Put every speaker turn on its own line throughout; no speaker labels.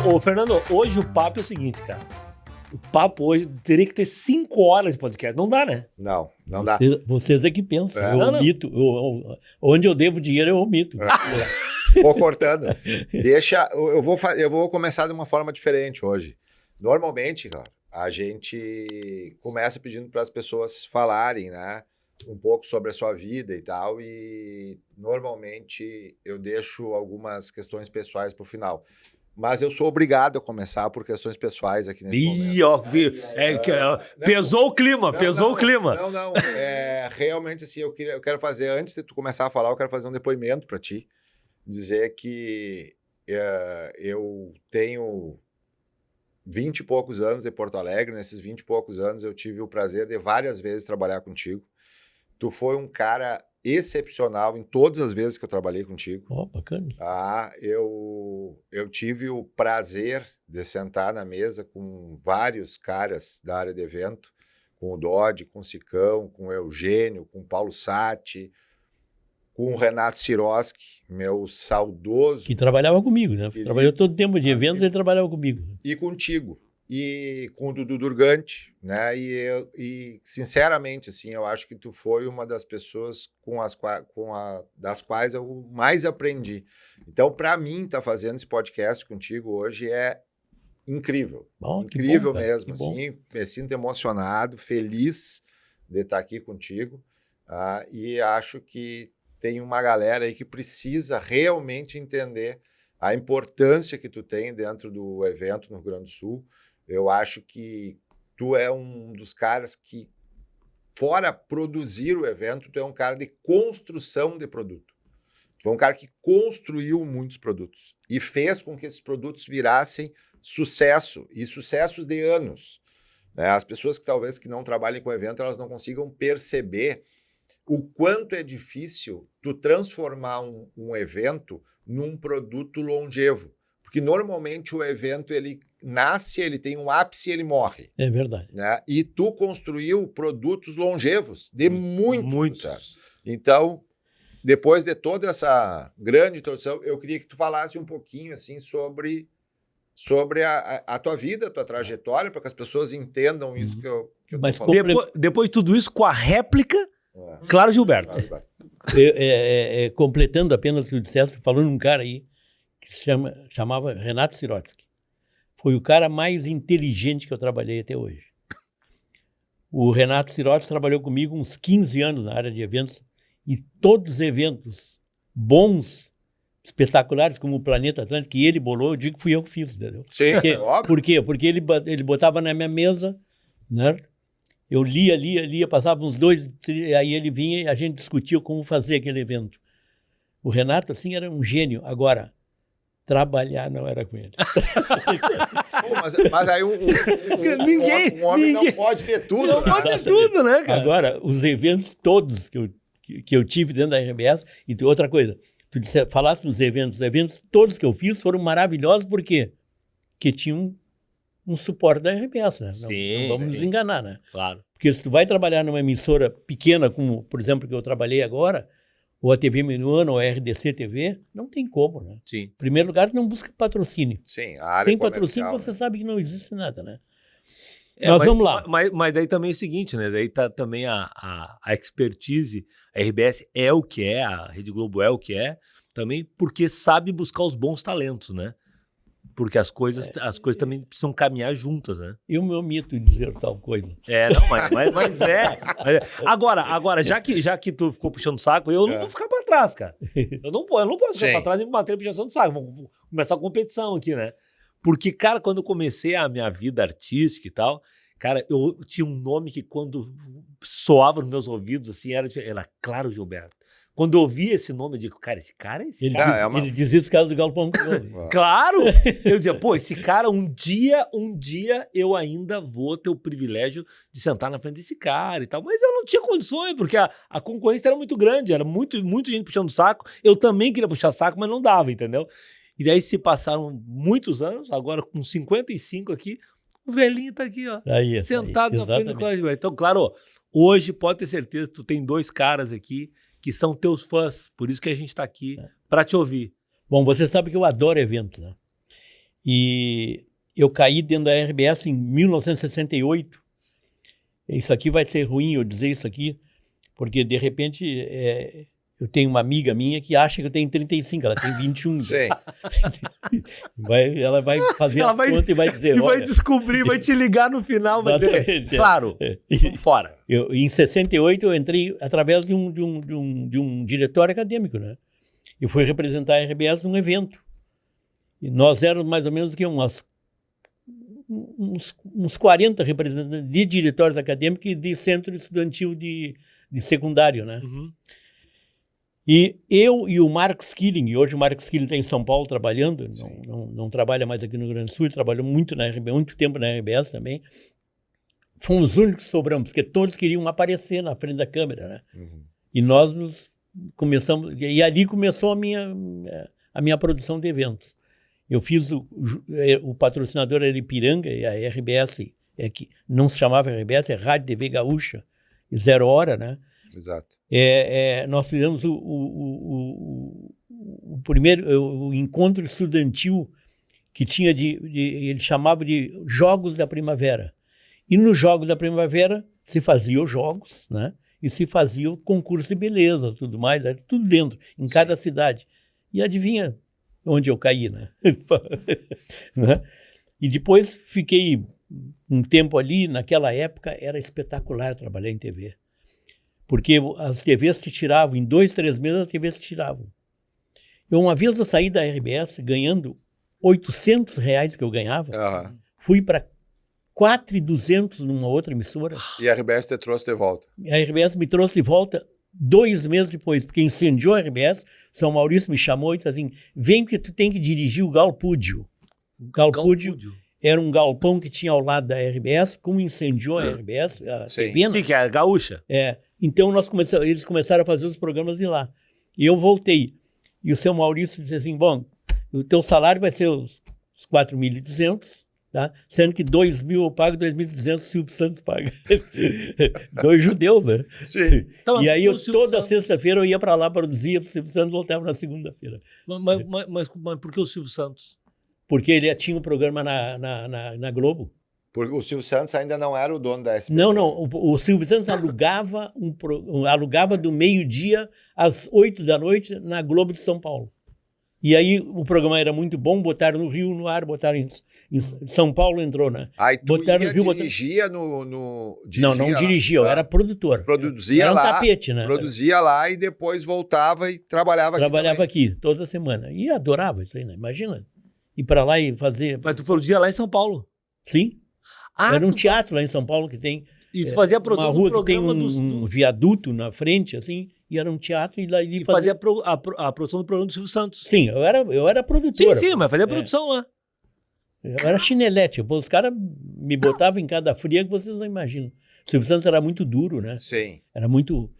Ô, Fernando, hoje o papo é o seguinte, cara. O papo hoje teria que ter 5 horas de podcast. Não dá, né?
Não dá.
Vocês é que pensam.
É.
Eu
Não, não.
omito. Onde eu devo dinheiro, eu omito.
Vou cortando. Eu vou começar de uma forma diferente hoje. Normalmente, cara, a gente começa pedindo para as pessoas falarem, né? Um pouco sobre a sua vida e tal. E normalmente eu deixo algumas questões pessoais para o final. Mas eu sou obrigado a começar por questões pessoais aqui nesse momento.
Ih, ó, pesou o clima, pesou o clima.
Não. Realmente, assim, eu quero fazer, antes de tu começar a falar, eu quero fazer um depoimento para ti. Dizer que eu tenho 20 e poucos anos de Porto Alegre. Nesses 20 e poucos anos, eu tive o prazer de várias vezes trabalhar contigo. Tu foi um cara excepcional em todas as vezes que eu trabalhei contigo.
Ó, bacana.
Eu tive o prazer de sentar na mesa com vários caras da área de evento, com o Dodge, com o Sicão, com o Eugênio, com o Paulo Satti, com o Renato Siroski, meu saudoso...
Que trabalhava comigo, né?
Querido.
Trabalhou todo tempo de eventos, ele trabalhava comigo.
E contigo. E com o Dudu Durgante, né? E sinceramente, assim, eu acho que tu foi uma das pessoas das quais eu mais aprendi. Então, para mim, estar fazendo esse podcast contigo hoje é incrível.
Bom,
Incrível
que bom,
mesmo,
que bom.
assim. Me sinto emocionado, feliz de estar aqui contigo. E acho que tem uma galera aí que precisa realmente entender a importância que tu tem dentro do evento no Rio Grande do Sul. Eu acho que tu é um dos caras que, fora produzir o evento, tu é um cara de construção de produto. Tu é um cara que construiu muitos produtos e fez com que esses produtos virassem sucesso, e sucessos de anos. Né? As pessoas que talvez que não trabalhem com evento, elas não consigam perceber o quanto é difícil tu transformar um evento num produto longevo. Porque normalmente o evento ele nasce, ele tem um ápice e ele morre.
É verdade.
Né? E tu construiu produtos longevos de muito sucesso.
Muitos.
Então, depois de toda essa grande introdução, eu queria que tu falasse um pouquinho assim, sobre a tua vida, a tua trajetória, para que as pessoas entendam isso que eu
Mas
tô falando.
Depois de tudo isso, com a réplica, Claro Gilberto.
Completando apenas o que tu disseste, falando um cara aí que se chamava Renato Sirotsky. Foi o cara mais inteligente que eu trabalhei até hoje. O Renato Sirotsky trabalhou comigo uns 15 anos na área de eventos, e todos os eventos bons, espetaculares, como o Planeta Atlântico, que ele bolou, eu digo que fui eu que fiz, entendeu?
Sim, óbvio.
Por quê? Porque ele botava na minha mesa, né? Eu lia, passava uns 2, aí ele vinha e a gente discutia como fazer aquele evento. O Renato, assim, era um gênio. Agora, trabalhar não era com ele.
Mas aí um homem não pode ter tudo.
Não pode ter tudo, né, cara?
Agora, os eventos todos que eu tive dentro da RBS, e outra coisa, falasse dos eventos, os eventos todos que eu fiz foram maravilhosos, por quê? Porque tinham um suporte da RBS, né? Não vamos nos enganar, né?
Claro.
Porque se tu vai trabalhar numa emissora pequena, como, por exemplo, que eu trabalhei agora, ou a TV Minuano, ou a RDC TV, não tem como, né?
Sim.
Em primeiro lugar, tu não busca patrocínio.
Sim, a área
Sem
comercial,
patrocínio, você sabe que não existe nada, né?
Mas
vamos lá.
Mas daí também é o seguinte, né? Daí tá também a expertise, a RBS é o que é, a Rede Globo é o que é, também porque sabe buscar os bons talentos, né? Porque as coisas também precisam caminhar juntas, né?
E o meu mito de dizer tal coisa.
Mas é. Agora, já que tu ficou puxando o saco, eu não vou ficar pra trás, cara. Eu não posso ficar pra trás nem bater puxação de saco. Vamos começar a competição aqui, né? Porque, cara, quando eu comecei a minha vida artística e tal, cara, eu tinha um nome que quando soava nos meus ouvidos, assim, era Claro Gilberto. Quando eu ouvi esse nome, eu digo, cara, esse cara é esse
Ele
cara.
Ele diz isso por causa do Galpão Clube.
Claro! Eu dizia, pô, esse cara, um dia eu ainda vou ter o privilégio de sentar na frente desse cara e tal. Mas eu não tinha condições, porque a concorrência era muito grande, era muito gente puxando saco. Eu também queria puxar saco, mas não dava, entendeu? E daí se passaram muitos anos, agora com 55 aqui, o velhinho tá aqui, ó, sentado na frente do Claro Gilberto. Então, claro, hoje pode ter certeza que tu tem 2 caras aqui que são teus fãs, por isso que a gente tá aqui para te ouvir.
Bom, você sabe que eu adoro evento, né? E eu caí dentro da RBS em 1968. Isso aqui vai ser ruim eu dizer isso aqui, porque de repente eu tenho uma amiga minha que acha que eu tenho 35, ela tem 21.
Sim.
Ela vai fazer
Ela
as
vai-
contas e vai dizer,
E vai
olha,
descobrir, vai te ligar no final, vai dizer,
Exatamente, é.
claro, fora.
em 68 eu entrei através de um diretório acadêmico, né? Eu fui representar a RBS num evento. E nós éramos mais ou menos que uns 40 representantes de diretórios acadêmicos e de centro estudantil de secundário, né?
Uhum.
E eu e o Marcos Killing, hoje o Marcos Killing está em São Paulo trabalhando,
Sim.
não trabalha mais aqui no Rio Grande do Sul, ele trabalhou muito na RBS, muito tempo na RBS também. Fomos os únicos que sobramos, porque todos queriam aparecer na frente da câmera, né?
Uhum.
E nós começamos, e ali começou a minha produção de eventos. Eu fiz o patrocinador era Ipiranga, e a RBS, que não se chamava RBS, é Rádio TV Gaúcha, e 0 Hora, né?
Exato.
Nós fizemos o primeiro encontro estudantil que tinha ele chamava de Jogos da Primavera. E nos Jogos da Primavera se faziam jogos, né? E se fazia o concurso de beleza, tudo mais, era tudo dentro, em cada cidade. E adivinha onde eu caí, né? Né? E depois fiquei um tempo ali, naquela época era espetacular trabalhar em TV. Porque as TVs te tiravam, em 2, 3 meses as TVs te tiravam. Uma vez eu saí da RBS ganhando R$800 que eu ganhava,
Aham.
fui para 4.200 numa outra emissora.
E a RBS te trouxe de volta.
A RBS me trouxe de volta 2 meses depois, porque incendiou a RBS. São Maurício me chamou e disse assim, vem que tu tem que dirigir o Galpúdio. O Galpúdio era um galpão que tinha ao lado da RBS, como incendiou a RBS, a
Sim.
TV, né?
Sim, que é a gaúcha.
Então eles começaram a fazer os programas de lá. E eu voltei. E o seu Maurício disse assim, bom, o teu salário vai ser os 4.200, tá? Sendo que 2.000 eu pago, 2.200 o Silvio Santos paga. 2 judeus, né?
Sim.
Então,
E aí
o Silvio
toda
Santos-
sexta-feira eu ia para lá, produzia, o Silvio Santos voltava na segunda-feira.
Mas por que o Silvio Santos?
Porque ele tinha um programa na Globo.
Porque o Silvio Santos ainda não era o dono da SBT.
Não, o Silvio Santos alugava, alugava do meio-dia às 8 da noite na Globo de São Paulo. E aí o programa era muito bom, botaram no Rio no ar, botaram em São Paulo entrou, né?
Aí tu
botaram
ia,
no Rio,
dirigia no...
Não
dirigia
dirigia, eu
lá.
era produtor.
Produzia
era um
lá,
tapete, né?
Produzia lá e depois voltava e trabalhava aqui
Trabalhava
também.
aqui toda semana. E adorava isso aí, né? Imagina. Ir para lá e fazer...
Mas tu produzia lá em São Paulo.
Sim.
Ah,
Era um
tu-
teatro lá em São Paulo que tem
E tu fazia a
uma
produção
rua
do
que tem
programa
um viaduto na frente, assim, e era um teatro e lá ele
E
fazia...
fazia a produção do programa do Silvio Santos.
Sim, eu era
Sim,
produtor.
sim, mas fazia a produção lá.
Eu era chinelete. Os caras me botavam em cada fria que vocês não imaginam. O Silvio Santos era muito duro, né?
Sim.
Era muito,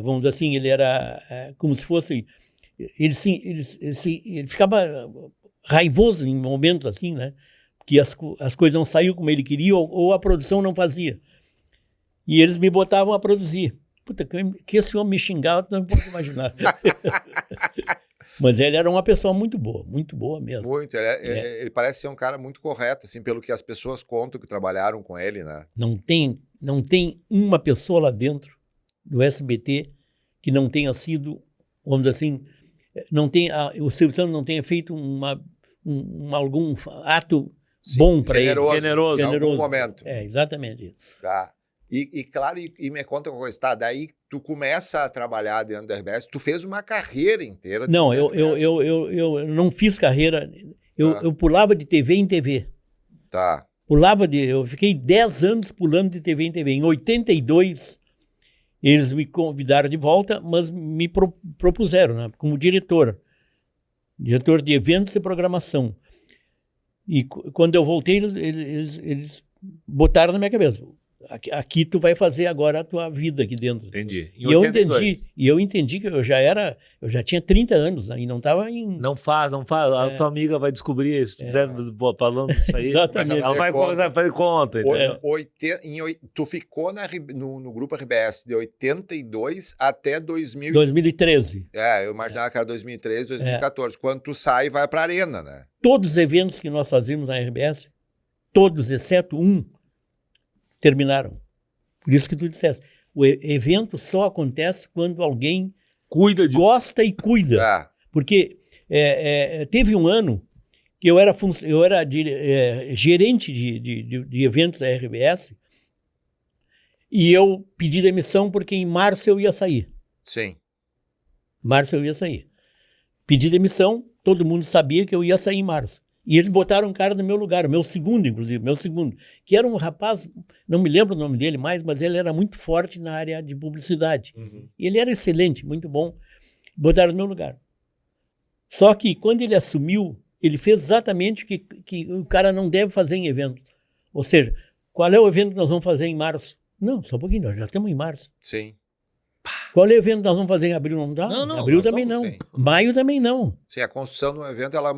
vamos dizer assim, ele era como se fosse... Ele ficava raivoso em momentos assim, né? Que as coisas não saíam como ele queria ou a produção não fazia. E eles me botavam a produzir. Puta, que esse homem me xingava, não pode imaginar. Mas ele era uma pessoa muito boa mesmo.
Muito. Ele parece ser um cara muito correto, assim, pelo que as pessoas contam que trabalharam com ele, né?
Não tem uma pessoa lá dentro do SBT que não tenha sido, vamos dizer assim, o Silvio Santos não tenha feito algum ato
Sim,
bom para ele.
Generoso.
Em algum momento.
Exatamente isso.
Tá. E claro, e me conta uma coisa, tá? Daí tu começa a trabalhar dentro da RBS, tu fez uma carreira inteira.
Não,
dentro da RBS.
eu não fiz carreira, eu pulava de TV em TV.
Tá.
Eu fiquei 10 anos pulando de TV em TV. Em 82, eles me convidaram de volta, mas me propuseram, né, como diretor de eventos e programação. E quando eu voltei, eles botaram na minha cabeça. aqui tu vai fazer agora a tua vida aqui dentro.
Entendi. Em
E eu
82.
entendi que eu já tinha 30 anos, né, e não estava em...
Não faz. A tua amiga vai descobrir isso, falando isso aí.
Exatamente.
Ela vai fazer conta. Entendeu?
Tu ficou no grupo RBS de 82 até 2000.
2013.
Eu imaginava que era 2013, 2014. Quando tu sai, vai pra Arena, né?
Todos os eventos que nós fazíamos na RBS, todos, exceto um, terminaram. Por isso que tu disseste. O evento só acontece quando alguém gosta e cuida. Porque teve um ano que eu era gerente de eventos da RBS e eu pedi demissão porque em março eu ia sair.
Sim.
Março eu ia sair. Pedi demissão, todo mundo sabia que eu ia sair em março. E eles botaram um cara no meu lugar, o meu segundo, que era um rapaz, não me lembro o nome dele mais, mas ele era muito forte na área de publicidade.
Uhum.
E ele era excelente, muito bom. Botaram no meu lugar. Só que quando ele assumiu, ele fez exatamente o que o cara não deve fazer em evento. Ou seja, qual é o evento que nós vamos fazer em março? Não, só um pouquinho, nós já estamos em março.
Sim.
Qual é o evento que nós vamos fazer em abril? Não dá?
Não,
Abril também não.
Sim.
Maio também não.
Sim, a construção do evento ela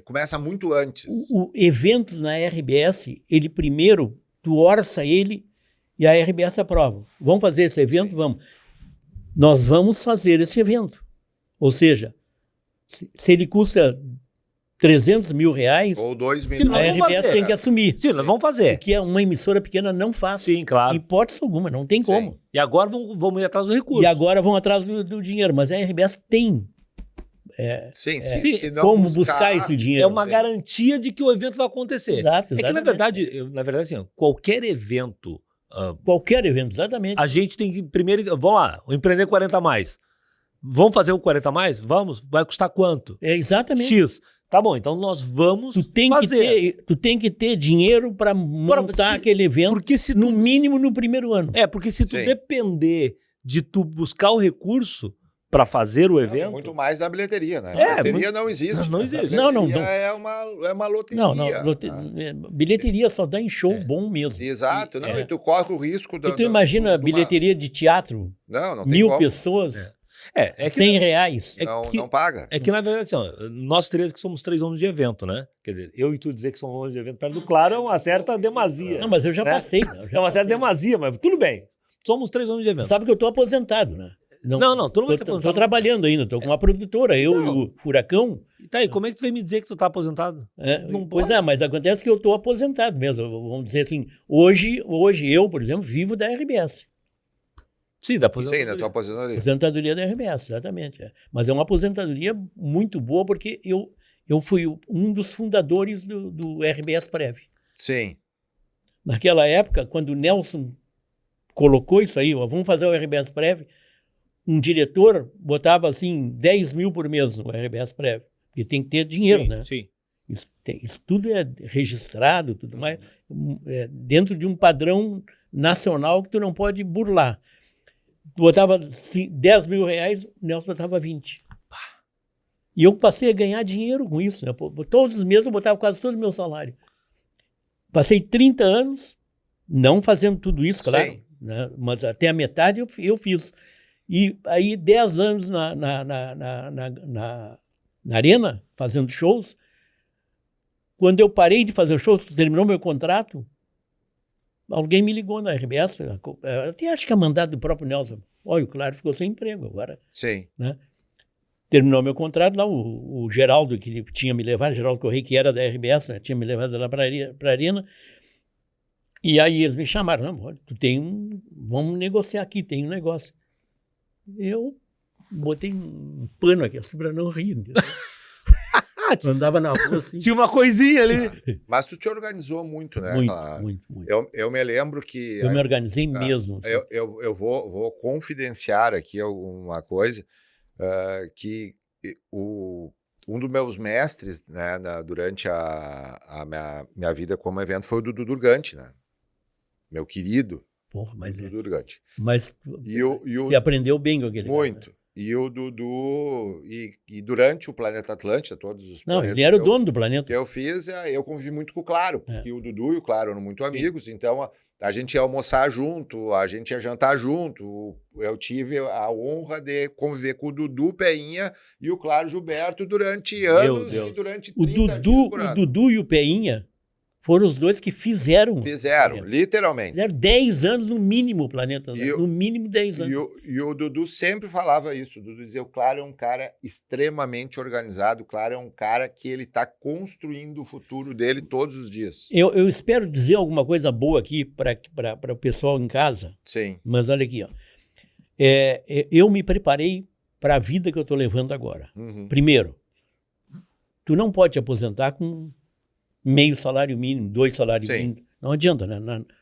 começa muito antes.
O evento na RBS, ele primeiro, tu orça ele e a RBS aprova. Vamos fazer esse evento?
Sim.
Vamos. Nós vamos fazer esse evento. Ou seja, se ele custa 300 mil reais,
Ou 2
Sim,
milhões.
nós
a
vamos
RBS
fazer.
tem que assumir.
Sim, nós vamos fazer.
O que uma emissora pequena não faz.
Sim, claro.
Em hipótese alguma, não tem
Sim.
como.
E agora vamos ir atrás do recurso.
E agora vão atrás do dinheiro. Mas a RBS tem
Sim,
Sim,
se não
como buscar esse dinheiro.
É uma garantia de que o evento vai acontecer.
Exato,
É que, na verdade, assim, qualquer evento,
qualquer evento, exatamente.
a gente tem que primeiro... Vamos lá, o Empreender 40 mais. Vamos fazer o 40 mais? Vamos. Vai custar quanto?
Exatamente.
X. Tá bom, então nós vamos fazer.
Tu tem que ter dinheiro para montar aquele evento,
Porque se
no mínimo no primeiro ano.
porque se tu
Sim.
depender de tu buscar o recurso para fazer o
Tem
evento...
muito mais na bilheteria, né?
É,
Bilheteria não existe.
não existe.
A
Não.
bilheteria É uma loteria.
Não, bilheteria só dá em show bom mesmo.
Exato. E tu corre o risco...
E tu imagina bilheteria de teatro,
Não tem
1.000
como.
pessoas,
É que
100 reais.
Não paga.
É que, na verdade, assim, ó, nós três que somos 3 homens de evento, né? Quer dizer, eu e tu dizer que somos homens de evento perto do Claro é uma certa demasia.
Não, mas eu já
né?
passei.
É uma certa demasia, mas tudo bem. Somos 3 homens de evento.
Sabe que eu estou aposentado, né?
Não, tu não vai ter
Estou
aposentado.
trabalhando ainda, estou com uma produtora, eu e o Furacão.
E tá aí, como é que tu veio me dizer que tu tá aposentado? Não
Pois
pode.
mas acontece que eu estou aposentado mesmo. Vamos dizer assim, hoje eu, por exemplo, vivo da RBS.
Sim, da
Sim,
aposentadoria.
na tua aposentadoria.
Aposentadoria da RBS, exatamente. Mas é uma aposentadoria muito boa porque eu fui um dos fundadores do RBS Prev.
Sim.
Naquela época, quando o Nelson colocou isso aí, ó, vamos fazer o RBS Prev, um diretor botava assim 10 mil por mês no RBS Prev, porque tem que ter dinheiro,
Sim,
né?
sim.
Isso tudo é registrado, tudo mais, dentro de um padrão nacional que tu não pode burlar. Tu botava 10 mil reais, o Nelson botava 20. E eu passei a ganhar dinheiro com isso, né? Todos os meses eu botava quase todo o meu salário. Passei 30 anos não fazendo tudo isso, claro, né? Mas até a metade eu fiz. E aí 10 anos na Arena, fazendo shows. Quando eu parei de fazer shows, terminou meu contrato, alguém me ligou na RBS, até acho que é mandado do próprio Nelson. Olha, o Claro ficou sem emprego agora.
Sim.
Né? Terminou meu contrato lá, o Geraldo, que tinha me levado, Geraldo Correia, que era da RBS, né? Tinha me levado lá para a Arena. E aí eles me chamaram, não, olha, vamos negociar aqui, tem um negócio. Eu botei um pano aqui, assim, para não rir. Andava na rua assim.
Tinha uma coisinha ali.
Mas tu te organizou muito, né?
Muito.
Eu me lembro que...
Eu me organizei mesmo.
Eu vou confidenciar aqui alguma coisa, que um dos meus mestres, né, durante a minha vida como evento foi o Dudu Durgante, né? Meu querido
Porra,
Dudu Durgante.
Mas
E
você aprendeu bem com aquele
muito.
cara, né?
E o Dudu, e durante o Planeta Atlântida, todos os
Não,
planetas
ele era o
que
dono do
que
planeta.
eu fiz, eu convivi muito com o Claro, porque o Dudu e o Claro eram muito amigos, então a gente ia almoçar junto, a gente ia jantar junto. Eu tive a honra de conviver com o Dudu Peinha e o Claro Gilberto durante anos
Deus.
e durante
O
30 dias por ano.
Dudu e o Peinha foram os dois que fizeram.
Fizeram, literalmente.
Fizeram 10 anos no mínimo o planeta. No mínimo 10 anos.
E o Dudu sempre falava isso. O Dudu dizia: o Claro é um cara extremamente organizado. O Claro é um cara que ele está construindo o futuro dele todos os dias.
Eu espero dizer alguma coisa boa aqui para o pessoal em casa.
Sim.
Mas olha aqui, ó. Eu me preparei para a vida que eu estou levando agora.
Uhum.
Primeiro, tu não pode te aposentar com meio salário mínimo, 2 salários
Sim.
mínimos. Não adianta, né?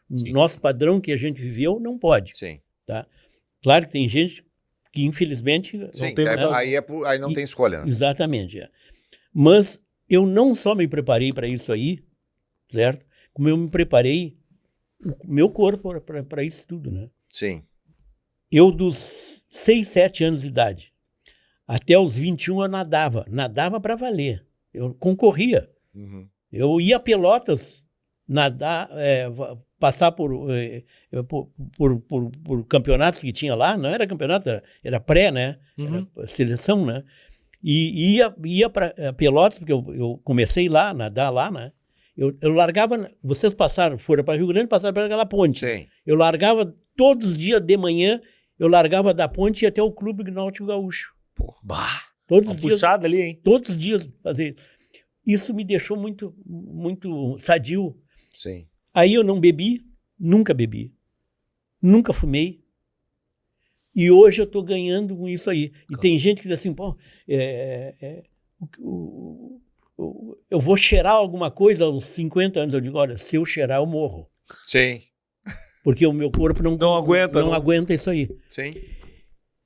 No nosso padrão que a gente viveu, não pode.
Sim.
Tá? Claro que tem gente que, infelizmente,
Sim,
não tem...
aí não tem escolha. Né?
Exatamente. Mas eu não só me preparei para isso aí, certo? Como eu me preparei o meu corpo para isso tudo, né?
Sim.
Eu, dos 6, 7 anos de idade, até os 21 eu nadava para valer. Eu concorria.
Uhum.
Eu ia a Pelotas nadar, passar por campeonatos que tinha lá. Não era campeonato, era pré, né?
Uhum.
Era seleção, né? E ia para Pelotas, porque eu comecei lá, a nadar lá, né? Eu largava, vocês foram para Rio Grande, passaram para aquela ponte.
Sim.
Eu largava todos os dias de manhã, eu largava da ponte e ia até o Clube Náutico Gaúcho.
Bah,
Todos
uma
os dias.
puxada ali, hein?
Todos os dias fazer isso. Isso me deixou muito, muito sadio.
Sim.
Aí eu não bebi, nunca nunca fumei. E hoje eu estou ganhando com isso aí. E tem gente que diz assim, pô, eu vou cheirar alguma coisa aos 50 anos. Eu digo, olha, se eu cheirar, eu morro.
Sim.
Porque o meu corpo não aguenta isso aí.
Sim.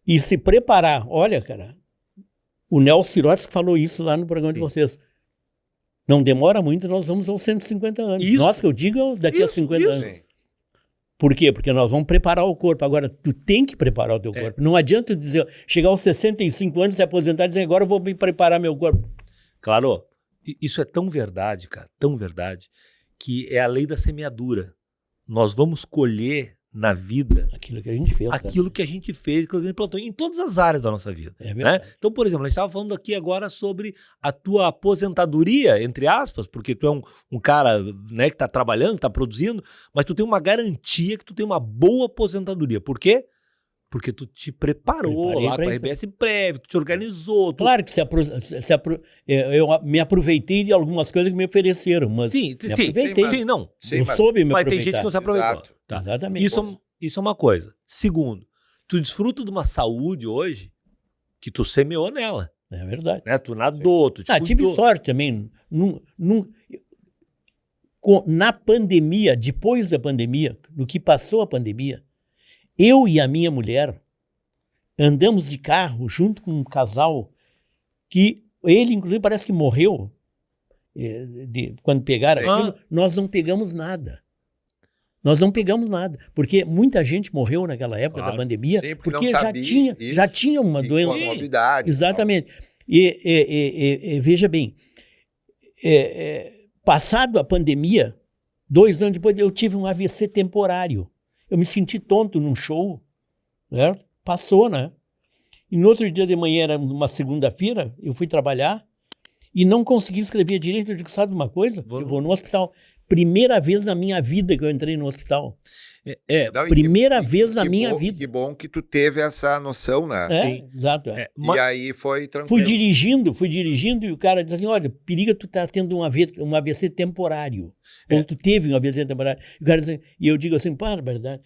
E se preparar, olha, cara, o Nelson Sirotsky falou isso lá no programa de vocês. Não demora muito, nós vamos aos 150 anos.
Isso.
Nós que eu digo daqui a 50 anos.
Sim.
Por quê? Porque nós vamos preparar o corpo. Agora, tu tem que preparar o teu corpo. Não adianta tu dizer, chegar aos 65 anos, se aposentar e dizer, agora eu vou me preparar meu corpo.
Claro, isso é tão verdade, cara, tão verdade, que é a lei da semeadura. Nós vamos colher na vida
aquilo que a gente fez.
Aquilo que a gente fez, aquilo que a gente plantou em todas as áreas da nossa vida.
É verdade.
Né? Então, por exemplo, a gente estava falando aqui agora sobre a tua aposentadoria, entre aspas, porque tu é um cara, né, que está trabalhando, está produzindo, mas tu tem uma garantia que tu tem uma boa aposentadoria. Por quê? Porque tu te preparou lá com a RBS Prévio, tu te organizou.
Claro que eu me aproveitei de algumas coisas que me ofereceram, mas
sim,
me aproveitei.
Sim, não.
Eu soube me aproveitar.
Mas tem gente que não se aproveitou.
Exato.
Tá.
Exatamente.
Isso é uma coisa. Segundo, tu desfruta de uma saúde hoje que tu semeou nela.
É verdade.
Né? Tu nadou, tu te cuidou.
Tive sorte também. Na pandemia, depois da pandemia, no que passou a pandemia, eu e a minha mulher andamos de carro junto com um casal que ele, inclusive, parece que morreu quando pegaram aquilo. Nós não pegamos nada. Porque muita gente morreu naquela época da pandemia.
Sim,
porque já tinha uma doença.
Comorbidade.
Exatamente. E veja bem, passado a pandemia, 2 anos depois, eu tive um AVC temporário. Eu me senti tonto num show, certo? Passou, né? E no outro dia de manhã, era uma segunda-feira, eu fui trabalhar e não consegui escrever direito. Eu digo, sabe uma coisa? Eu vou no hospital. Primeira vez na minha vida que eu entrei no hospital. Primeira vez na minha vida.
Que bom que tu teve essa noção, né?
Exato.
E aí foi tranquilo.
Fui dirigindo e o cara disse assim, olha, periga tu tá tendo um AVC temporário. Ou tu teve um AVC temporário. E eu digo assim, para, verdade,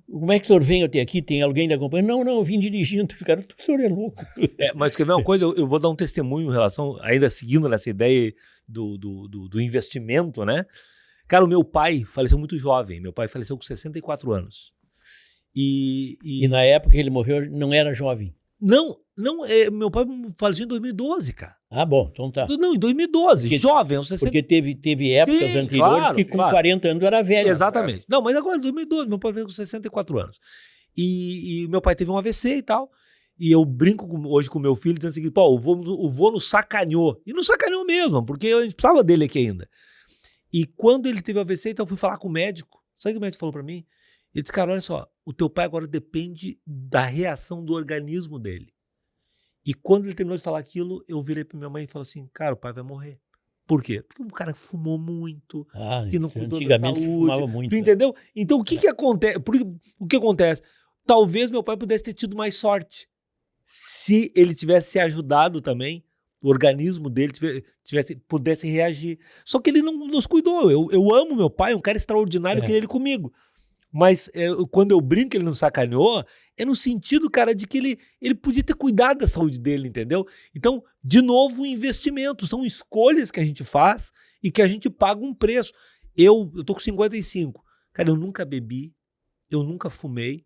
como é que o senhor vem até aqui? Tem alguém da companhia? Não, eu vim dirigindo. O cara, o senhor é louco.
Mas quer ver uma coisa? Eu vou dar um testemunho em relação, ainda seguindo nessa ideia do investimento, né? Cara, o meu pai faleceu muito jovem. Meu pai faleceu com 64 anos. E
na época que ele morreu, não era jovem?
Não, meu pai faleceu em 2012, cara.
Ah, bom, então tá.
Não, em 2012, jovem.
Porque teve épocas anteriores que com 40 anos era velho.
Exatamente. Não, mas agora em 2012, meu pai veio com 64 anos. E meu pai teve um AVC e tal. E eu brinco hoje com meu filho dizendo o seguinte, pô, o vô nos sacaneou. E não sacaneou mesmo, porque a gente precisava dele aqui ainda. E quando ele teve AVC, então eu fui falar com o médico. Sabe o que o médico falou pra mim? Ele disse, cara, olha só, o teu pai agora depende da reação do organismo dele. E quando ele terminou de falar aquilo, eu virei pra minha mãe e falei assim, cara, o pai vai morrer. Por quê? Porque um cara fumou muito, que não cuidou da saúde.
Fumava muito.
Tu entendeu? Então o que acontece? O que acontece? Talvez meu pai pudesse ter tido mais sorte. Se ele tivesse se ajudado também, o organismo dele pudesse reagir. Só que ele não nos cuidou. Eu amo meu pai, é um cara extraordinário, eu queria ele comigo. Mas quando eu brinco que ele não sacaneou, é no sentido, cara, de que ele podia ter cuidado da saúde dele, entendeu? Então, de novo, investimento. São escolhas que a gente faz e que a gente paga um preço. Eu tô com 55. Cara, eu nunca bebi, eu nunca fumei.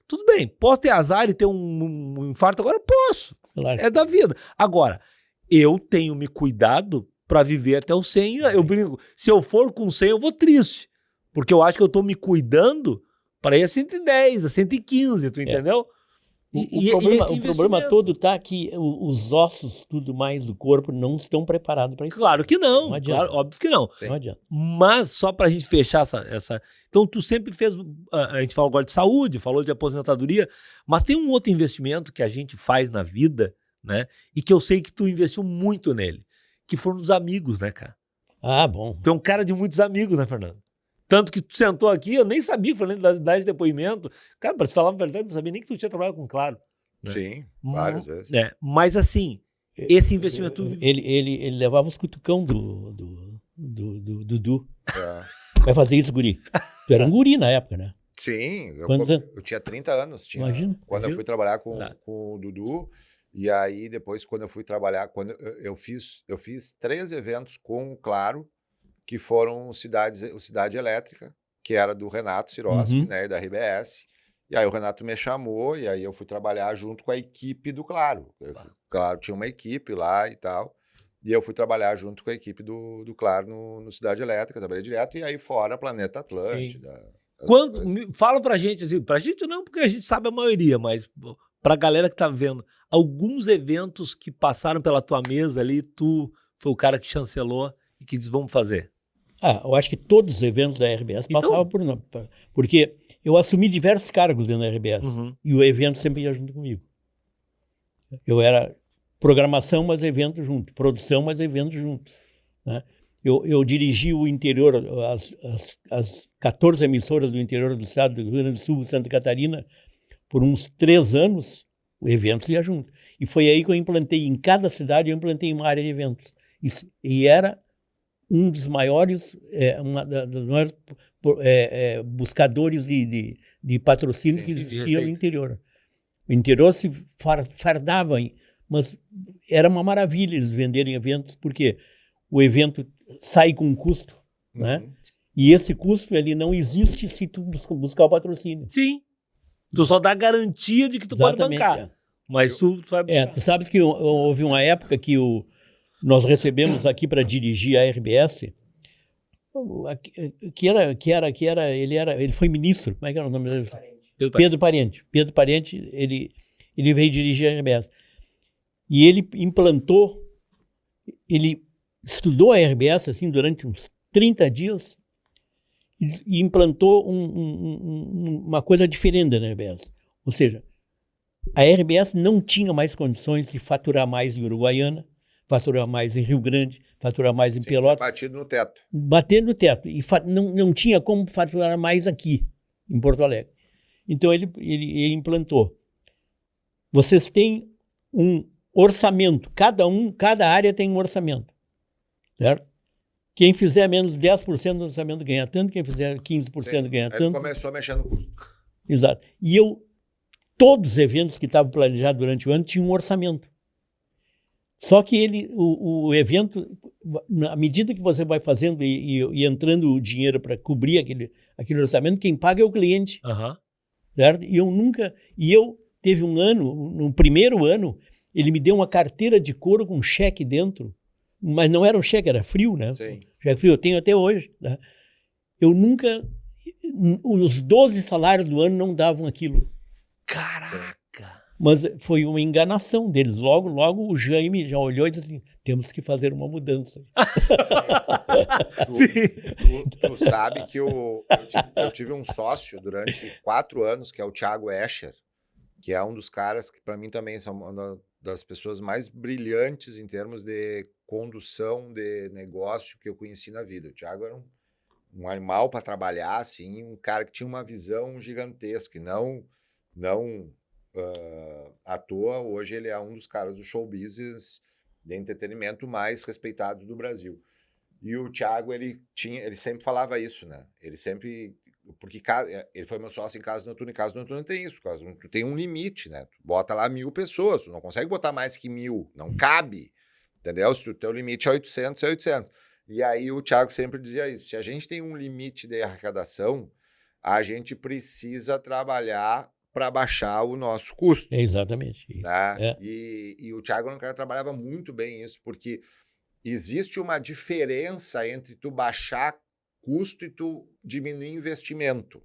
Tudo bem, posso ter azar e ter um infarto agora? Posso.
Claro.
É da vida. Agora, eu tenho me cuidado para viver até os 100. Eu brinco, se eu for com 100, eu vou triste. Porque eu acho que eu tô me cuidando para ir a 110, a 115, tu entendeu?
O problema todo tá que os ossos, tudo mais do corpo, não estão preparados para isso.
Claro que não,
Não adianta.
claro, óbvio que não.
Não adianta.
Mas só pra gente fechar essa... Então tu sempre fez... A gente falou agora de saúde, falou de aposentadoria, mas tem um outro investimento que a gente faz na vida, né? E que eu sei que tu investiu muito nele, que foram os amigos, né, cara?
Ah, bom.
Tu é um cara de muitos amigos, né, Fernando? Tanto que tu sentou aqui, eu nem sabia, falando dar esse depoimento. Cara, pra te falar a verdade, eu não sabia nem que tu tinha trabalhado com Claro. Né?
Sim, várias vezes.
Mas assim, esse investimento...
Ele levava os cutucão do Dudu.
É.
Vai fazer isso, guri. Tu era um guri na época, né?
Sim,
Quantos anos?
eu tinha 30 anos.
Imagina.
Quando eu fui trabalhar com o Dudu, e aí depois quando eu fui trabalhar, quando eu fiz 3 eventos com o Claro, que foram o Cidade Elétrica, que era do Renato Sirotsky, né, da RBS. E aí o Renato me chamou, e aí eu fui trabalhar junto com a equipe do Claro. Claro, tinha uma equipe lá e tal. E eu fui trabalhar junto com a equipe do Claro no Cidade Elétrica, trabalhei direto, e aí fora Planeta Atlântida.
Fala pra gente, assim, pra gente não, porque a gente sabe a maioria, mas pra galera que tá vendo, alguns eventos que passaram pela tua mesa ali, tu foi o cara que chancelou e que disse, vamos fazer.
Eu acho que todos os eventos da RBS passavam por nós. Porque eu assumi diversos cargos dentro da RBS. E o evento sempre ia junto comigo. Eu era programação, mas evento junto. Produção, mas evento junto. Né? Eu dirigi o interior, as 14 emissoras do interior do estado do Rio Grande do Sul, Santa Catarina, por uns 3 anos, o evento ia junto. E foi aí que eu implantei, em cada cidade, eu implantei uma área de eventos. E era um dos maiores, buscadores de patrocínio que existia no interior. O interior se fardava, mas era uma maravilha eles venderem eventos, porque o evento sai com um custo, né? E esse custo ele não existe se tu buscar o patrocínio.
Sim. Tu só dá garantia de que tu pode bancar. Mas tu vai buscar.
Tu sabes que houve uma época que nós recebemos aqui para dirigir a RBS, ele foi ministro, como é que era o nome dele? Pedro Parente. Pedro Parente, ele veio dirigir a RBS. E ele ele estudou a RBS assim, durante uns 30 dias e implantou uma coisa diferente na RBS. Ou seja, a RBS não tinha mais condições de faturar mais em Uruguaiana, faturar mais em Rio Grande, faturar mais em Pelotas.
Batido no teto.
Batendo no teto. E não tinha como faturar mais aqui, em Porto Alegre. Então ele implantou. Vocês têm um orçamento. Cada área tem um orçamento. Certo? Quem fizer menos 10% do orçamento ganha tanto, quem fizer 15% ganha tanto.
Ele começou a mexer no custo.
Exato. E todos os eventos que estavam planejados durante o ano tinham um orçamento. Só que o evento, à medida que você vai fazendo e entrando o dinheiro para cobrir aquele orçamento, quem paga é o cliente. Certo? E eu teve um ano, no primeiro ano, ele me deu uma carteira de couro com cheque dentro, mas não era um cheque, era frio, né?
Sim.
Cheque frio, eu tenho até hoje. Né? Eu nunca, os 12 salários do ano não davam aquilo.
Caraca!
Mas foi uma enganação deles. Logo o Jaime já olhou e disse assim, temos que fazer uma mudança.
Tu sabe que eu tive um sócio durante 4 anos, que é o Thiago Escher, que é um dos caras que para mim também são uma das pessoas mais brilhantes em termos de condução de negócio que eu conheci na vida. O Thiago era um animal para trabalhar, assim, um cara que tinha uma visão gigantesca, e não à toa, hoje ele é um dos caras do show business de entretenimento mais respeitados do Brasil. E o Thiago, ele sempre falava isso, né? Ele sempre... Porque ele foi meu sócio em Casa Noturna, e Casa Noturna tem isso, tu tem um limite, né? Tu bota lá 1.000 pessoas, tu não consegue botar mais que 1.000, não cabe, entendeu? Se o teu limite é 800, é 800. E aí o Thiago sempre dizia isso, se a gente tem um limite de arrecadação, a gente precisa trabalhar para baixar o nosso custo.
Exatamente.
Né? E o Thiago trabalhava muito bem isso, porque existe uma diferença entre tu baixar custo e tu diminuir investimento,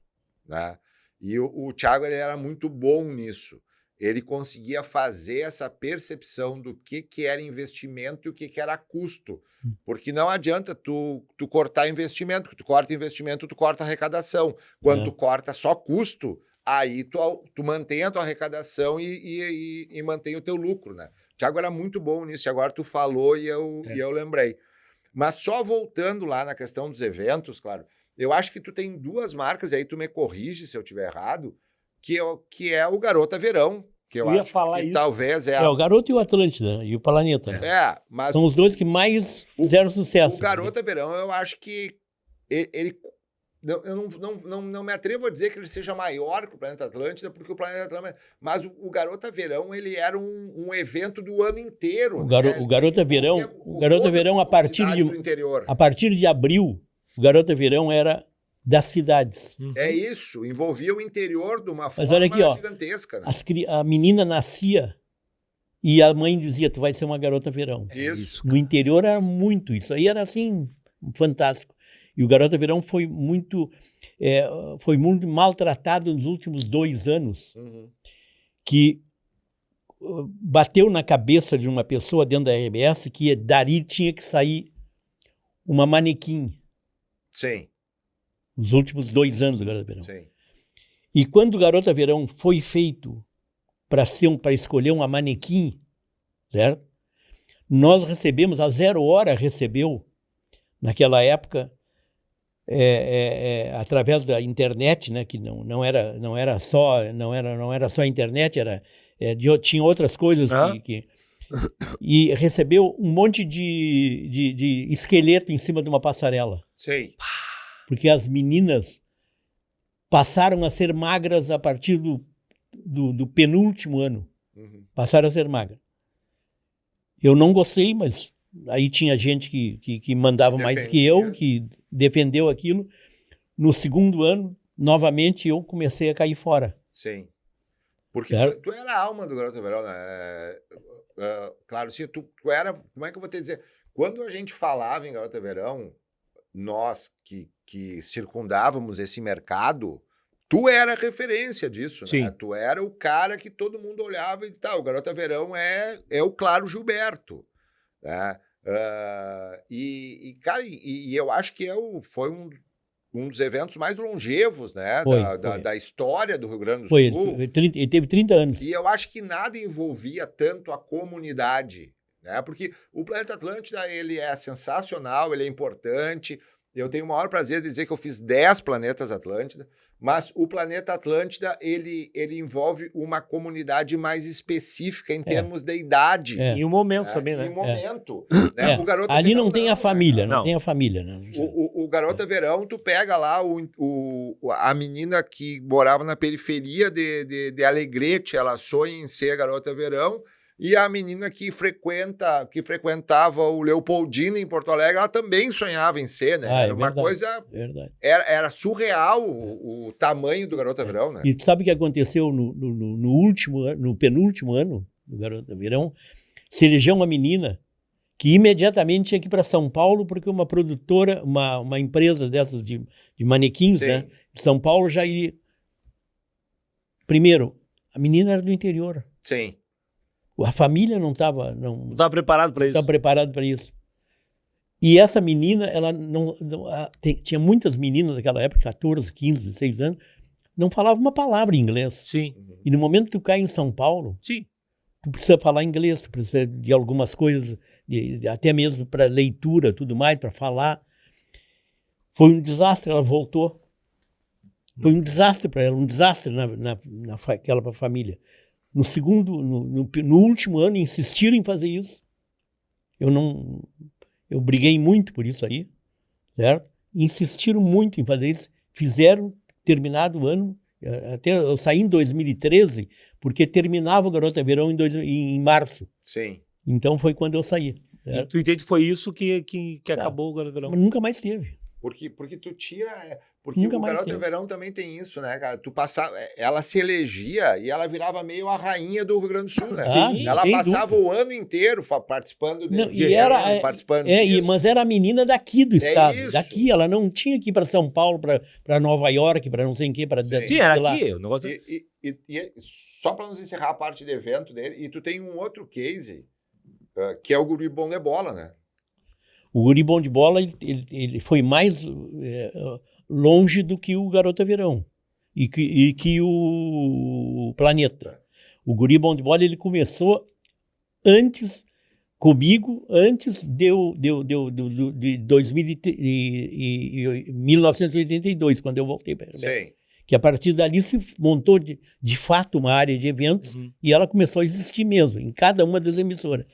né? E o Thiago, ele era muito bom nisso. Ele conseguia fazer essa percepção do que era investimento e o que era custo. Porque não adianta tu cortar investimento, porque tu corta investimento, tu corta arrecadação. Quando tu corta só custo, aí tu mantém a tua arrecadação e mantém o teu lucro, né? O Thiago era muito bom nisso, e agora tu falou e eu lembrei. Mas só voltando lá na questão dos eventos, claro, eu acho que tu tem 2 marcas, e aí tu me corrige se eu estiver errado, que é o Garota Verão, que eu acho que
isso.
talvez é...
o Garoto e o Atlântida, e o Planeta. Né?
Mas...
São os 2 que mais fizeram sucesso.
O Garota Verão, eu acho que ele eu não me atrevo a dizer que ele seja maior que o Planeta Atlântida, porque o Planeta Atlântida... Mas o Garota Verão, ele era um evento do ano inteiro.
O Garota Verão, a partir de abril, o Garota Verão era das cidades.
É isso, envolvia o interior de uma forma
olha aqui,
gigantesca. Né?
A menina nascia e a mãe dizia, tu vai ser uma Garota Verão.
Isso.
No interior era muito, isso aí era assim, fantástico. E o Garota Verão foi muito maltratado nos últimos 2 anos, que bateu na cabeça de uma pessoa dentro da RBS que dali tinha que sair uma manequim.
Sim.
Nos últimos 2 anos do Garota Verão.
Sim.
E quando o Garota Verão foi feito para escolher uma manequim, certo? Nós recebemos, a 0 Hora recebeu, naquela época, através da internet, né, que não era só a internet, tinha outras coisas e recebeu um monte de esqueleto em cima de uma passarela.
Sei.
Porque as meninas passaram a ser magras a partir do penúltimo ano. Passaram a ser magras. Eu não gostei, mas aí tinha gente que mandava mais que eu, que defendeu aquilo. No 2º ano, novamente, eu comecei a cair fora.
Sim. Porque tu era a alma do Garota Verão, né? Claro, se tu era... Como é que eu vou te dizer? Quando a gente falava em Garota Verão, nós que circundávamos esse mercado, tu era a referência disso, né? Tu era o cara que todo mundo olhava e tal. O Garota Verão é o Claro Gilberto, né? Cara, eu acho que foi um dos eventos mais longevos, né? Da história do Rio Grande do Sul.
Ele teve 30 anos.
E eu acho que nada envolvia tanto a comunidade, né? Porque o Planeta Atlântida, ele é sensacional, ele é importante. Eu tenho o maior prazer de dizer que eu fiz 10 Planetas Atlântida, mas o Planeta Atlântida, ele envolve uma comunidade mais específica em termos de idade.
Em um momento também, né?
Em um momento. Né? O Garota
ali
Verão,
não tem a família,
não
tem a família. Né?
O Garota Verão, tu pega lá a menina que morava na periferia de Alegrete, ela sonha em ser Garota Verão, e a menina que frequentava o Leopoldina em Porto Alegre, ela também sonhava em ser, né? Era uma coisa... Era surreal o tamanho do Garota Verão, né?
E tu sabe o que aconteceu no penúltimo ano do Garota Verão? Se elegeu uma menina que imediatamente tinha que ir para São Paulo, porque uma produtora, uma empresa dessas de manequins, né, de São Paulo, já iria... Primeiro, a menina era do interior.
Sim.
A família não estava
Não estava preparado para isso.
preparada para isso. E essa menina, ela tinha muitas meninas naquela época, 14, 15, 16 anos, não falava uma palavra em inglês.
Sim,
E no momento que tu cai em São Paulo,
sim.
tu precisa falar inglês, tu precisa de algumas coisas, até mesmo para leitura, tudo mais, para falar. Foi um desastre, ela voltou. Foi um desastre para ela, um desastre naquela família. No último ano, insistiram em fazer isso. Eu briguei muito por isso aí, certo? Insistiram muito em fazer isso. Fizeram, terminado o ano, até eu saí em 2013, porque terminava o Garota Verão em março.
Sim.
Então foi quando eu saí.
E tu entende que foi isso que acabou o Garota Verão?
Mas nunca mais teve.
Porque tu tira... Porque
Nunca
o
mais
Garota
teve.
Verão também tem isso, né, cara? Tu passava... Ela se elegia e ela virava meio a rainha do Rio Grande do Sul, né?
Sim,
Ela
sem
passava
dúvida.
o ano inteiro participando
Não,
de
e era,
participando disso.
mas era a menina daqui do estado.
isso.
Daqui, ela não tinha que ir para São Paulo, para Nova York, para não sei em que, para
Sim.
Sim, era aqui. O negócio...
E só para nos encerrar a parte de evento dele, e tu tem um outro case, que é o Guri Bom de Bola, né?
O Guri Bom de Bola, ele foi mais longe do que o Garota Verão e que o Planeta. O Guri Bom de Bola, ele começou comigo, antes de 1982, quando eu voltei para a RBS.
Sim.
Que a partir dali se montou de fato uma área de eventos e ela começou a existir mesmo, em cada uma das emissoras.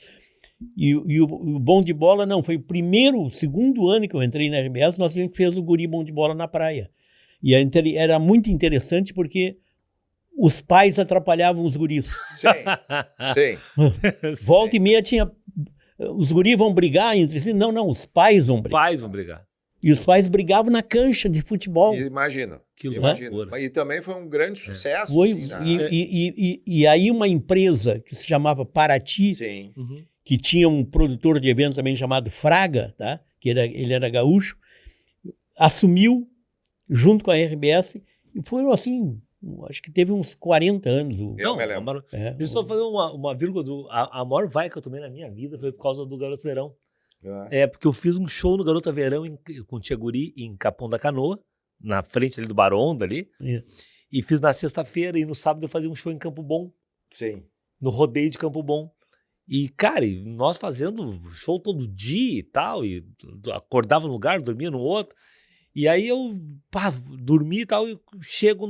E o Bom de Bola, não, foi o segundo ano que eu entrei na RBS, nós fez o Guri Bom de Bola na praia. E era muito interessante porque os pais atrapalhavam os guris.
Sim, sim.
Volta e meia tinha... Os guris vão brigar entre si? Não, os pais vão
Os
brigar.
pais vão brigar.
E os pais brigavam na cancha de futebol.
Imagina.
Que
Imagina.
loucura.
E também foi um grande sucesso.
Foi,
assim, né?
e aí uma empresa que se chamava Paraty,
Sim.
Uhum.
que tinha um produtor de eventos também chamado Fraga, tá? Ele era gaúcho, assumiu junto com a RBS e foram assim, acho que teve uns 40 anos.
Eu me lembro.
Deixa eu só fazer uma vírgula. A maior vai que eu tomei na minha vida foi por causa do Garoto Verão. Porque eu fiz um show no Garota Verão com o Tia Guri em Capão da Canoa, na frente ali do Baronda ali. E fiz na sexta-feira e no sábado eu fazia um show em Campo Bom.
Sim.
No rodeio de Campo Bom. E, cara, nós fazendo show todo dia e tal, e acordava num lugar, dormia no outro. E aí eu dormi e tal, e chego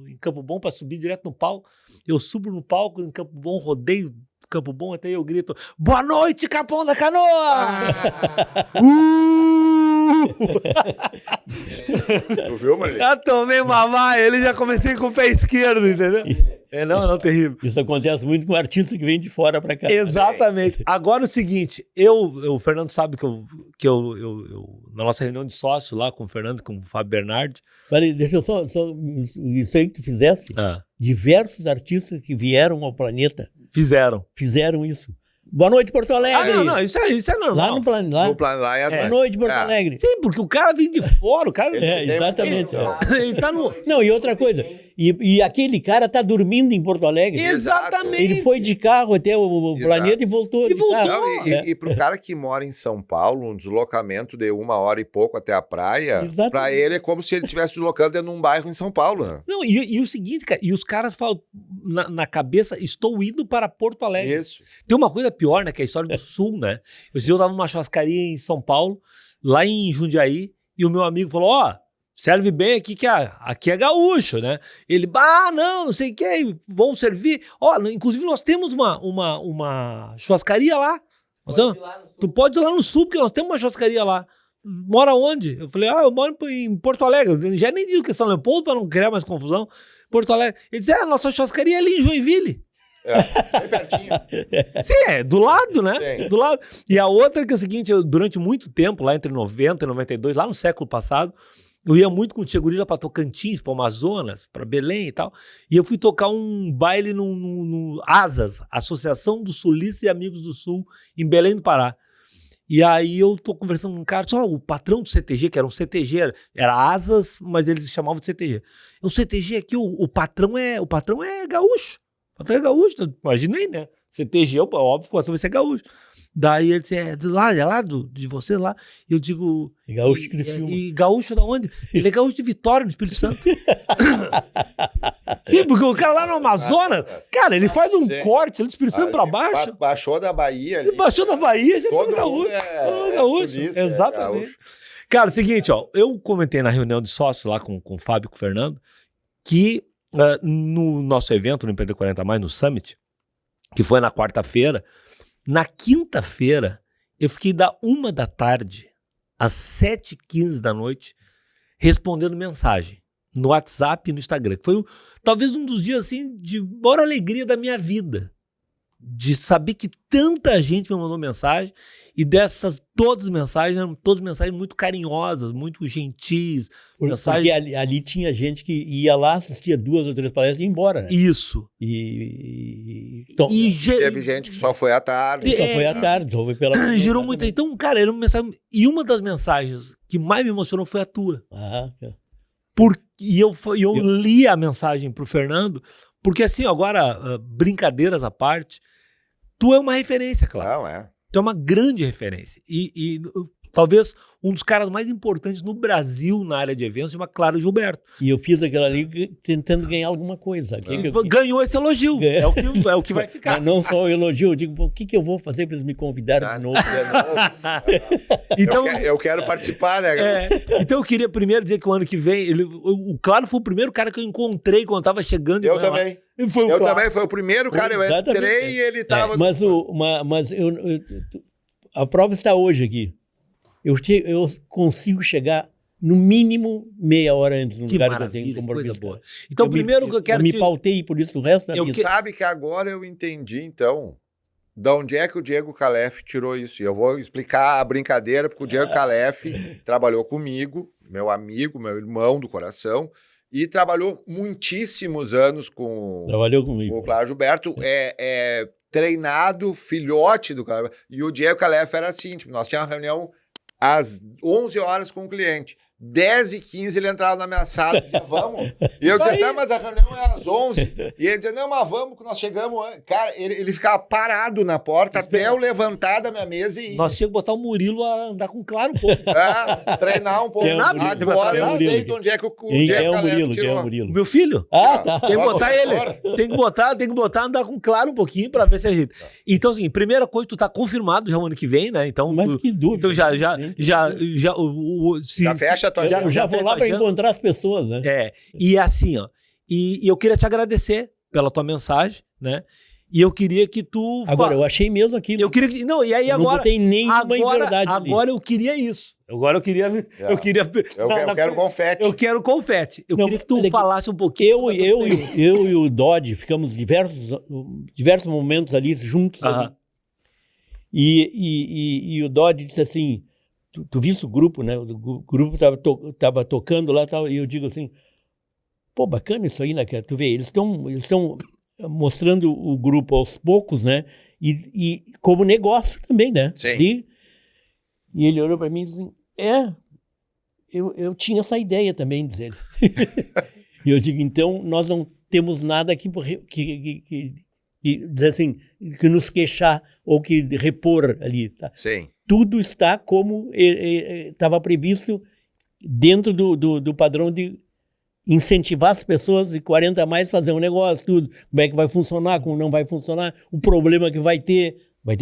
em Campo Bom para subir direto no palco. Eu subo no palco em Campo Bom, rodeio Campo Bom, até eu grito: boa noite, Capão da Canoa!
Tu viu, Marli?
Já tomei mamar, ele já comecei com o pé esquerdo, entendeu? Não, terrível.
Isso acontece muito com artista que vem de fora para cá.
Exatamente. Agora o seguinte, o Fernando sabe que eu na nossa reunião de sócio lá com o Fernando, com o Fábio Bernardi.
Peraí, deixa eu só isso aí que tu fizeste, diversos artistas que vieram ao planeta fizeram isso. Boa noite, Porto Alegre.
Não, isso é normal.
Lá no planeta. Boa noite, Porto Alegre.
Sim, porque o cara vem de fora, o cara...
exatamente.
Ele tá no...
Não, e outra coisa, e aquele cara tá dormindo em Porto Alegre.
Exatamente.
Ele foi de carro até o planeta e voltou.
E pro cara que mora em São Paulo, um deslocamento de 1 hora e pouco até a praia, pra ele é como se ele estivesse deslocando dentro de um bairro em São Paulo. Né?
Não, e o seguinte, cara, e os caras falam na cabeça, estou indo para Porto Alegre.
Isso.
Tem uma coisa pior, né, que é a história do Sul, né? Eu tava numa churrascaria em São Paulo, lá em Jundiaí, e o meu amigo falou, serve bem aqui, que aqui é gaúcho, né? Ele, não sei o que, vão servir. Inclusive nós temos uma churrascaria lá. Tu pode ir lá no Sul, porque nós temos uma churrascaria lá. Mora onde? Eu falei, eu moro em Porto Alegre. Já nem digo que é São Leopoldo, para não criar mais confusão. Porto Alegre. Ele disse, nossa churrascaria é ali em Joinville.
Bem pertinho.
Sim, do lado, né?
Sim.
Do lado. E a outra que é o seguinte, durante muito tempo, lá entre 90 e 92, lá no século passado, eu ia muito com o Tia Guri para Tocantins, para Amazonas, para Belém e tal. E eu fui tocar um baile no ASAS, Associação dos Sulistas e Amigos do Sul, em Belém do Pará. E aí eu tô conversando com um cara, o patrão do CTG, que era um CTG, era ASAS, mas eles chamavam de CTG. O CTG aqui, o patrão é gaúcho. Tu é gaúcho, imaginei, né? CTG, óbvio, você vai ser gaúcho. Daí ele disse, é lá de você lá. E eu digo...
Gaúcho de Criciúma.
E gaúcho da onde? Ele é gaúcho de Vitória, no Espírito Santo. Sim, porque o cara lá no Amazonas, cara, ele faz um corte ali do Espírito Santo pra baixo.
Baixou da Bahia.
Ele baixou da Bahia, já
todo
gaúcho.
gaúcho. Sulista,
exatamente. Cara, é o seguinte, ó, eu comentei na reunião de sócios lá com o Fábio e com o Fernando, que no nosso evento, no Empreender 40+, no Summit, que foi na quarta-feira, na quinta-feira, eu fiquei da 1 da tarde às 7h15 da noite respondendo mensagem no WhatsApp e no Instagram. Foi talvez um dos dias assim, de maior alegria da minha vida. De saber que tanta gente me mandou mensagem e dessas todas as mensagens eram todas mensagens muito carinhosas, muito gentis.
Porque ali tinha gente que ia lá, assistia 2 ou 3 palestras e ia embora, né?
Isso.
Teve gente que só foi à tarde.
Só foi à tarde, só foi pela manhã.
Gerou muito. Então, cara, era uma mensagem. E uma das mensagens que mais me emocionou foi a tua. E eu li a mensagem pro Fernando, porque assim, agora, brincadeiras à parte, tu é uma referência, claro.
Não, é.
Tu é uma grande referência. E talvez um dos caras mais importantes no Brasil na área de eventos, chama Claro Gilberto.
E eu fiz aquilo ali tentando ganhar alguma coisa.
Ganhou esse elogio. É o que vai ficar.
Não só o elogio, eu digo, o que eu vou fazer para eles me convidarem de novo?
Então, eu quero participar, né?
Então eu queria primeiro dizer que o ano que vem, o Claro foi o primeiro cara que eu encontrei quando eu tava chegando.
Eu também. Também, foi o primeiro cara, eu entrei e ele tava...
Mas a prova está hoje aqui. Eu consigo chegar no mínimo meia hora antes no lugar que eu tenho como
coisa boa. Então, primeiro que eu quero...
Eu me pautei por isso o resto da vida.
Sabe que agora eu entendi, então, de onde é que o Diego Calef tirou isso. E eu vou explicar a brincadeira, porque o Diego Calef trabalhou comigo, meu amigo, meu irmão do coração, e trabalhou muitíssimos anos com o Claro Gilberto. Treinado, filhote do Claro. E o Diego Calef era assim, tipo, nós tínhamos uma reunião às 11 horas com o cliente. 10h15 ele entrava na minha sala e dizia, vamos. E eu dizia, tá, mas a reunião é às 11. E ele dizia, não, mas vamos, que nós chegamos. Cara, ele ficava parado na porta até eu levantar da minha mesa e ir.
Nós tínhamos que botar o Murilo a andar com Claro um pouco.
Treinar um pouco. Agora eu sei de onde é que o Diego Calef tirou.
O meu filho.
Tá.
Tem que botar ele. Tem que botar andar com Claro um pouquinho pra ver se a gente... Então, assim, primeira coisa, tu tá confirmado já o ano que vem, né? Então,
mas que dúvida.
Então já
fecha.
Eu já vou lá para encontrar as pessoas, né?
E assim, ó. E eu queria te agradecer pela tua mensagem, né? E eu queria que tu...
Agora, eu achei mesmo aquilo.
Eu queria que... Não, e aí
eu
agora...
Não botei nenhuma inverdade ali.
Agora eu queria isso. Agora eu queria... Eu
quero confete.
Eu quero confete. Eu queria que tu falasse um pouquinho.
Eu e o Dodge ficamos diversos momentos ali juntos. Ali. E o Dodge disse assim... Tu viste o grupo, né? O grupo tava tocando lá e eu digo assim, pô, bacana isso aí, né? Tu vê, eles estão mostrando o grupo aos poucos, né? E como negócio também, né?
Sim.
E ele olhou para mim e disse assim, eu tinha essa ideia também, diz ele. E eu digo, então, nós não temos nada aqui que dizer assim, que nos queixar ou que repor ali, tá?
Sim.
Tudo está como estava previsto dentro do padrão de incentivar as pessoas de 40 a mais a fazer um negócio, tudo. Como é que vai funcionar, como não vai funcionar, o problema que vai ter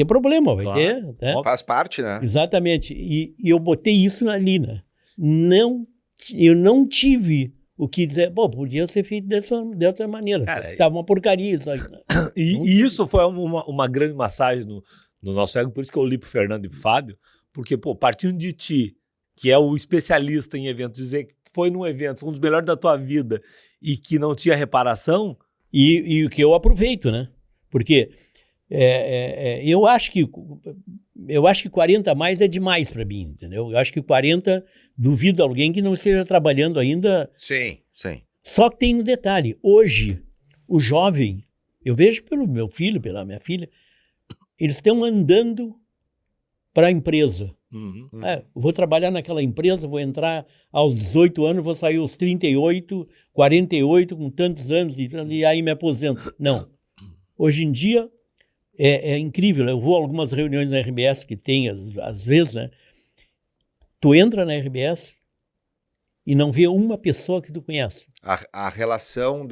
problema, vai ter. Né?
Faz parte, né?
Exatamente. E eu botei isso ali, né? Eu não tive o que dizer, pô, podia ser feito dessa maneira.
Cara,
tava uma porcaria isso aí.
E isso foi uma grande massagem no nosso ego, por isso que eu li pro Fernando e pro Fábio, porque, pô, partindo de ti, que é o especialista em eventos, dizer que foi num evento, um dos melhores da tua vida e que não tinha reparação...
E o que eu aproveito, né? Porque eu acho que 40 a mais é demais para mim, entendeu? Eu acho que 40, duvido alguém que não esteja trabalhando ainda...
Sim.
Só que tem um detalhe, hoje, o jovem, eu vejo pelo meu filho, pela minha filha, eles estão andando para a empresa. Vou trabalhar naquela empresa, vou entrar aos 18 anos, vou sair aos 38, 48, com tantos anos, e aí me aposento. Não. Hoje em dia é incrível. Eu vou a algumas reuniões na RBS que tem, às vezes, né? Tu entra na RBS e não vê uma pessoa que tu conhece.
A relação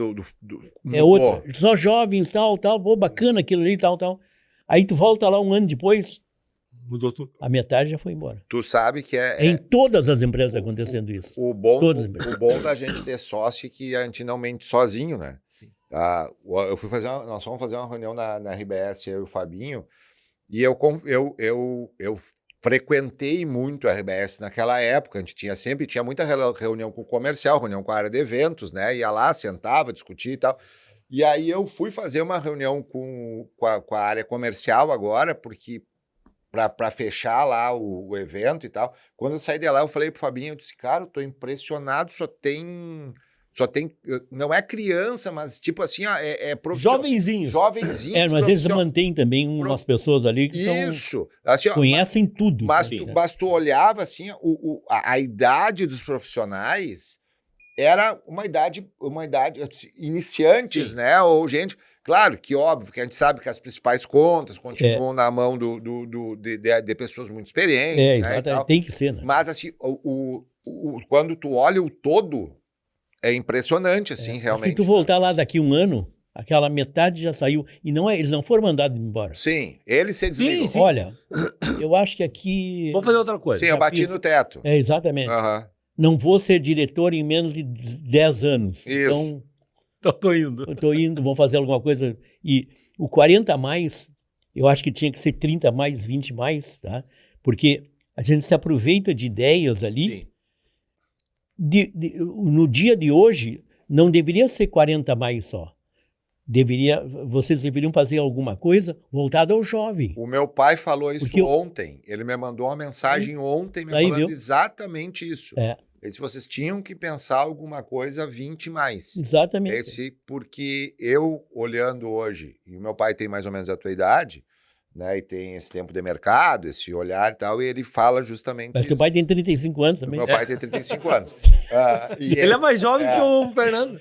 É outra. Só jovens, tal, pô, bacana aquilo ali, tal. Aí tu volta lá um ano depois,
Mudou tudo.
a metade já foi embora.
Tu sabe que
Em todas as empresas acontecendo isso.
o bom da gente ter sócio é que a gente não mente sozinho, né?
Sim.
Nós fomos fazer uma reunião na RBS, eu e o Fabinho, e eu frequentei muito a RBS naquela época. A gente sempre tinha muita reunião com o comercial, reunião com a área de eventos, né? Ia lá, sentava, discutia e tal. E aí eu fui fazer uma reunião com a área comercial agora, porque para fechar lá o evento e tal. Quando eu saí de lá, eu falei pro Fabinho, eu disse, cara, eu tô impressionado, só tem, não é criança, mas tipo assim, é profissional.
Jovenzinhos.
Mas eles mantêm também umas pessoas ali que
assim,
conhecem tudo.
Mas tu olhava assim, a idade dos profissionais era uma idade iniciantes, né? Ou gente, claro que óbvio que a gente sabe que as principais contas continuam na mão de pessoas muito experientes.
Exatamente, tem que ser, né?
Mas assim, quando tu olha o todo, é impressionante, assim, realmente.
Se tu voltar lá daqui um ano, aquela metade já saiu. E eles não foram mandados embora.
Sim, eles se desligam.
Sim. Olha, eu acho que aqui...
Vamos fazer outra coisa.
Sim, eu bati no teto.
Exatamente. Não vou ser diretor em menos de 10 anos.
Isso.
Então,
tô indo.
Eu tô indo, vou fazer alguma coisa. E o 40 a mais, eu acho que tinha que ser 30 a mais, 20 mais, tá? Porque a gente se aproveita de ideias ali.
Sim.
No dia de hoje, não deveria ser 40 a mais só. Vocês deveriam fazer alguma coisa voltada ao jovem.
O meu pai falou isso ontem. Ele me mandou uma mensagem ontem me falando exatamente isso. Ele disse, vocês tinham que pensar alguma coisa 20 mais.
Exatamente.
Porque eu, olhando hoje, e o meu pai tem mais ou menos a tua idade, né, e tem esse tempo de mercado, esse olhar e tal, e ele fala justamente
Mas teu pai tem 35 anos também.
Meu pai tem 35 anos.
Ele é mais jovem que o Fernando.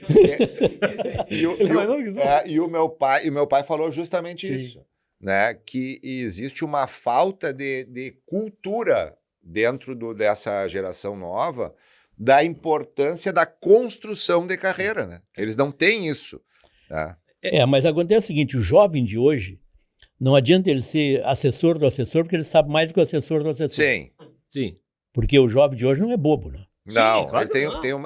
E o meu pai falou justamente isso, né, que existe uma falta de cultura dentro dessa geração nova da importância da construção de carreira, né? Eles não têm isso. Né?
Mas acontece o seguinte, o jovem de hoje, não adianta ele ser assessor do assessor, porque ele sabe mais do que o assessor do assessor.
Sim.
Porque o jovem de hoje não é bobo, né?
Não,
sim, claro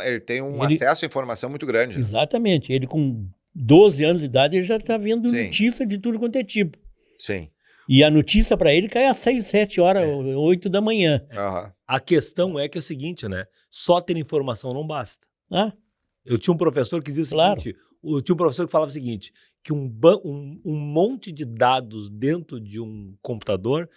ele tem um acesso à informação muito grande. Né?
Exatamente. Ele com 12 anos de idade, ele já está vendo notícia de tudo quanto é tipo.
Sim.
E a notícia para ele cai às 6, 7 horas, 8 da manhã.
A questão é que é o seguinte, né? Só ter informação não basta. Eu tinha um professor que dizia o seguinte, tinha um professor que falava o seguinte, que um monte de dados dentro de um computador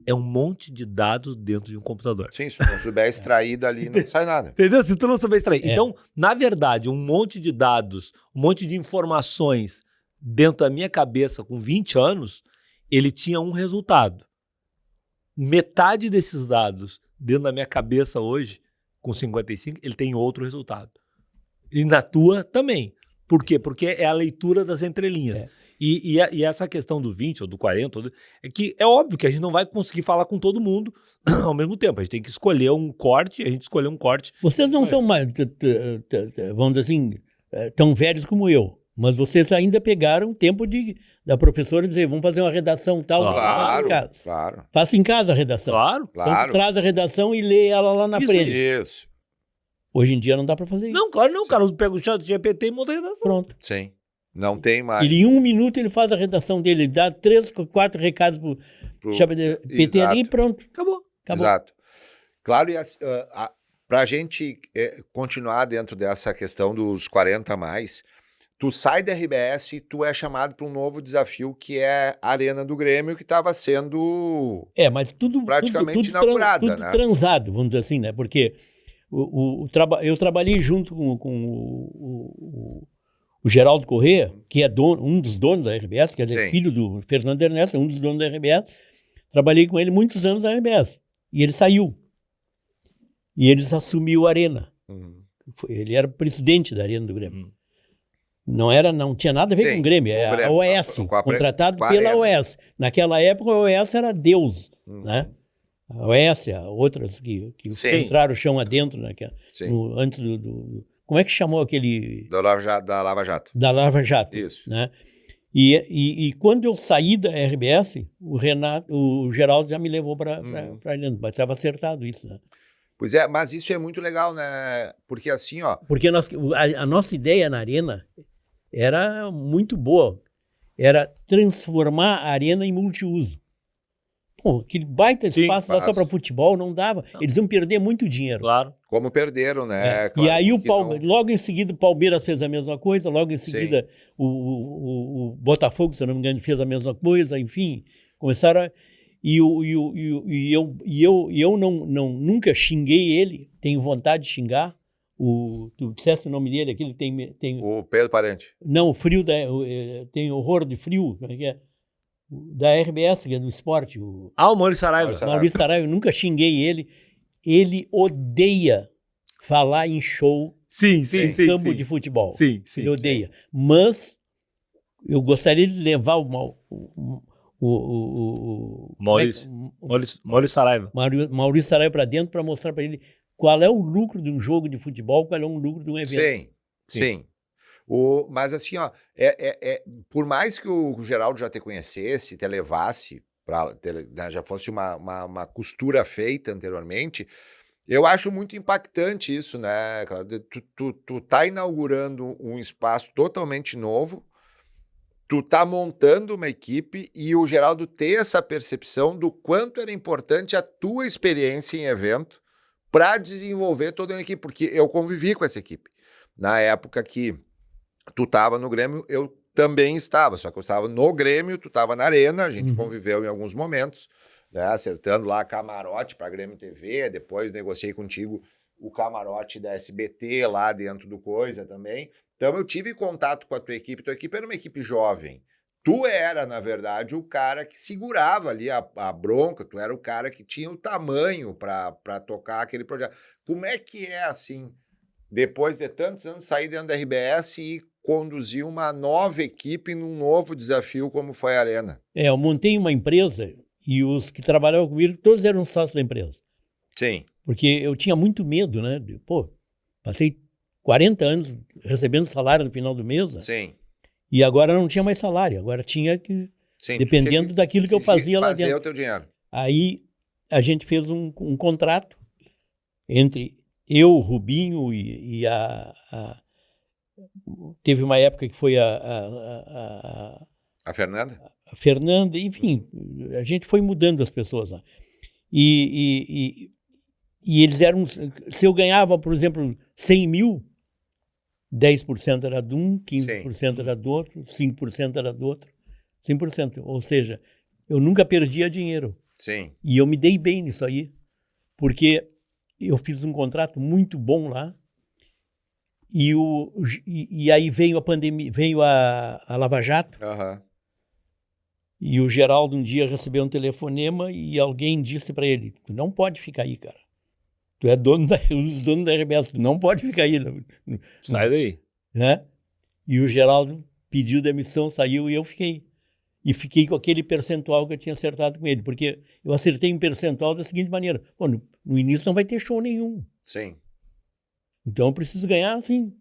é um monte de dados dentro de um computador.
Sim, se não souber extrair dali, não sai nada.
Entendeu? Se tu não souber extrair. Então, na verdade, um monte de dados, um monte de informações dentro da minha cabeça com 20 anos, ele tinha um resultado. Metade desses dados dentro da minha cabeça hoje, com 55, ele tem outro resultado. E na tua também. Por quê? Porque é a leitura das entrelinhas. E essa questão do 20 ou do 40, é que é óbvio que a gente não vai conseguir falar com todo mundo ao mesmo tempo. A gente tem que escolher um corte, a gente escolheu um corte.
Vocês não são mais, vamos dizer assim, tão velhos como eu, mas vocês ainda pegaram o tempo da professora dizer, vamos fazer uma redação tal.
Claro.
Faça em casa a redação.
Claro.
Então tu traz a redação e lê ela lá na frente.
Isso.
Hoje em dia não dá para fazer isso.
Não, claro não, cara. Pega o chat GPT e monta a redação.
Pronto.
Sim. Não tem mais.
Ele, em 1 minuto ele faz a redação dele, ele dá 3, 4 recados pro chat GPT ali e pronto. Acabou.
Exato. Claro, e para a gente continuar dentro dessa questão dos 40 a mais, tu sai da RBS e tu é chamado para um novo desafio que é a Arena do Grêmio, que estava sendo
mas tudo
praticamente inaugurada,
tudo
né?
Transado, vamos dizer assim, né? Porque eu trabalhei junto com o Geraldo Corrêa, que é um dos donos da RBS, que é filho do Fernando Ernesto, um dos donos da RBS. Trabalhei com ele muitos anos na RBS. E ele saiu. E eles assumiu a Arena. Ele era presidente da Arena do Grêmio. Não tinha nada a ver
Sim,
com o Grêmio,
com o
é a
Grêmio,
OS,
com a
contratado
com a
pela
Arena.
OS. Naquela época, a OS era Deus,
Uhum.
né? A OS, outras que
Sim.
entraram o chão adentro,
Sim.
antes como é que chamou aquele...
Da Lava Jato.
Da Lava Jato.
Isso.
Né? E quando eu saí da RBS, o Geraldo já me levou para Arena, mas estava acertado isso, né?
Pois é, mas isso é muito legal, né? Porque assim, ó...
Porque a nossa ideia na Arena era muito boa. Era transformar a Arena em multiuso. Pô, aquele baita espaço só para futebol não dava. Eles iam perder muito dinheiro.
Claro.
Como perderam, né?
E aí logo em seguida o Palmeiras fez a mesma coisa, logo em seguida o Botafogo, se eu não me engano, fez a mesma coisa, enfim, começaram a... E eu nunca xinguei ele, tenho vontade de xingar. Tu disseste o nome dele, aquele tem
O Pedro Parente.
Não, o frio, tem horror de frio, como é que é? Da RBS, que é do esporte.
O Maurício Saraiva.
Maurício Saraiva, eu nunca xinguei ele. Ele odeia falar em show em campo de futebol.
Sim.
Ele odeia. Mas eu gostaria de levar
Maurício Saraiva.
Maurício Saraiva para dentro para mostrar para ele qual é o lucro de um jogo de futebol, qual é o lucro de um evento.
Sim. Mas assim, ó, por mais que o Geraldo já te conhecesse, te levasse, já fosse uma costura feita anteriormente, eu acho muito impactante isso, né, Claro? Tu tá inaugurando um espaço totalmente novo, tu tá montando uma equipe e o Geraldo ter essa percepção do quanto era importante a tua experiência em evento para desenvolver toda uma equipe, porque eu convivi com essa equipe. Na época que tu estava no Grêmio, eu também estava, só que eu estava no Grêmio, tu estava na Arena, a gente conviveu em alguns momentos, né, acertando lá camarote para Grêmio TV, depois negociei contigo o camarote da SBT lá dentro do Coisa também. Então eu tive contato com a tua equipe era uma equipe jovem. Tu era, na verdade, o cara que segurava ali a bronca, tu era o cara que tinha o tamanho para tocar aquele projeto. Como é que é assim, depois de tantos anos, sair dentro da RBS e conduzir uma nova equipe num novo desafio como foi a Arena?
Eu montei uma empresa e os que trabalhavam comigo, todos eram sócios da empresa.
Sim.
Porque eu tinha muito medo, né? Passei 40 anos recebendo salário no final do mês, né?
Sim.
E agora não tinha mais salário, agora tinha que, dependendo daquilo que eu fazia lá dentro.
Fazer o teu dinheiro.
Aí a gente fez um contrato entre eu, o Rubinho teve uma época que foi
a Fernanda?
A Fernanda, enfim, a gente foi mudando as pessoas lá. E eles eram, se eu ganhava, por exemplo, 100 mil, 10% era de um, 15% era do outro, 5% era do outro, 100%. Ou seja, eu nunca perdia dinheiro.
Sim.
E eu me dei bem nisso aí, porque eu fiz um contrato muito bom lá, e aí veio a pandemia, veio a Lava Jato, e o Geraldo um dia recebeu um telefonema e alguém disse para ele, tu não pode ficar aí, cara. Tu é dono da RBS, tu não pode ficar aí.
Sai daí.
Né? E o Geraldo pediu demissão, saiu e eu fiquei. E fiquei com aquele percentual que eu tinha acertado com ele, porque eu acertei um percentual da seguinte maneira, no início não vai ter show nenhum.
Sim.
Então eu preciso ganhar, assim,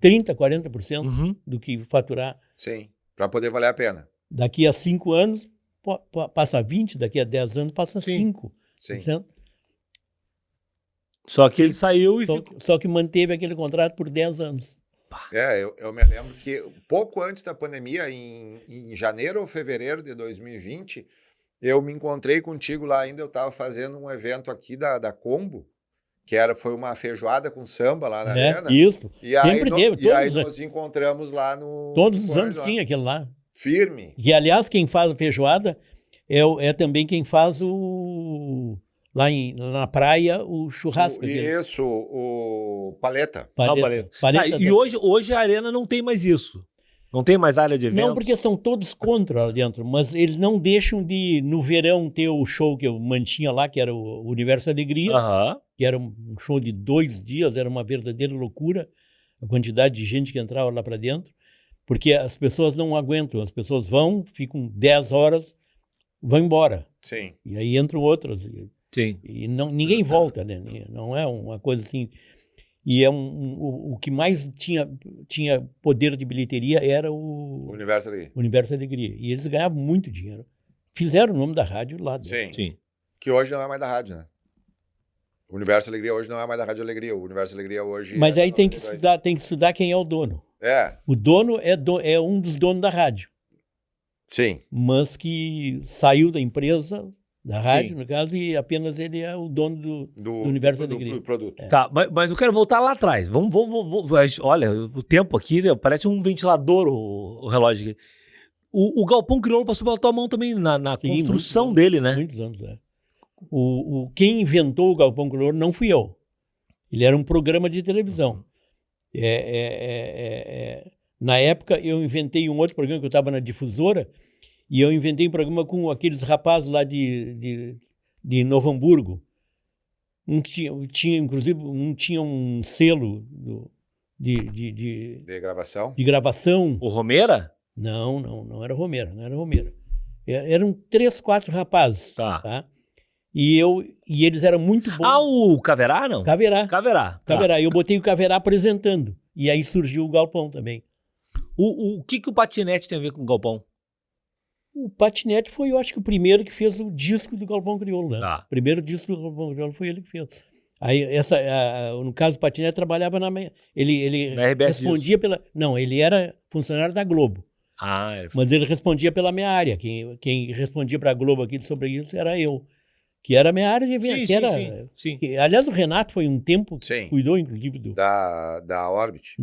30%, 40% do que faturar.
Sim, para poder valer a pena.
Daqui a 5 anos, passa 20%, daqui a 10 anos, passa 5%.
Sim.
Só que ele saiu e
só que manteve aquele contrato por 10 anos.
Eu me lembro que pouco antes da pandemia, em janeiro ou fevereiro de 2020, eu me encontrei contigo lá ainda, eu estava fazendo um evento aqui da Combo, que foi uma feijoada com samba lá na Arena.
Isso,
e
sempre teve.
E aí nós encontramos lá no...
Todos os anos tinha aquele lá.
Firme.
E, aliás, quem faz a feijoada é também quem faz lá na praia, o churrasco.
Isso, o Paleta.
Paleta.
E hoje a Arena não tem mais isso. Não tem mais área de eventos?
Não, porque são todos contra lá dentro, mas eles não deixam de, no verão, ter o show que eu mantinha lá, que era o Universo Alegria, que era um show de 2 dias, era uma verdadeira loucura, a quantidade de gente que entrava lá para dentro. Porque as pessoas não aguentam, as pessoas vão, ficam 10 horas, vão embora.
Sim.
E aí entram outras.
Sim.
E ninguém volta, né? Não é uma coisa assim. E o que mais tinha poder de bilheteria era o
Universo ali.
Universo Alegria. E eles ganhavam muito dinheiro. Fizeram o nome da rádio lá dentro.
Sim.
Sim.
Que hoje não é mais da rádio, né? O Universo Alegria hoje não é mais da Rádio Alegria. O Universo Alegria hoje...
Mas
é
aí
da
tem que
92.
estudar quem é o dono.
É,
O dono é um dos donos da rádio,
sim.
mas que saiu da empresa, da rádio,
Sim.
no caso, e apenas ele é o dono do
Do
Universo Alegria.
do produto.
Tá, mas eu quero voltar lá atrás. Vamos, olha, o tempo aqui parece um ventilador o relógio aqui. O Galpão Crioulo passou pela tua mão também na
Sim,
construção
muitos
dele, né?
Muitos anos, é. Quem inventou o Galpão Crioulo não fui eu. Ele era um programa de televisão. Na época, eu inventei um outro programa que eu estava na Difusora, e eu inventei um programa com aqueles rapazes lá de Novo Hamburgo. Inclusive, tinha um selo de
De gravação.
gravação.
O Romeira?
Não era Romero, não era Romero. Eram 3, 4 rapazes.
Tá.
E eles eram muito bons.
Ah, o Caverá, não?
Caverá.
Caverá. Tá.
Caverá. Eu botei o Caverá apresentando. E aí surgiu o Galpão também.
O que o patinete tem a ver com o Galpão?
O Patinete foi, eu acho que o primeiro que fez o disco do Galpão Crioulo, né?
Tá.
O primeiro disco do Galpão Crioulo foi ele que fez. Aí, no caso, o Patinete trabalhava na manhã. Ele
Na RBS
respondia pela... Não, ele era funcionário da Globo.
Ah,
Mas ele respondia pela minha área. Quem respondia para a Globo aqui sobre isso era eu. Que era a minha área de evento.
Sim.
Aliás, o Renato foi um tempo que
Sim.
cuidou, inclusive, do...
Da Orbit.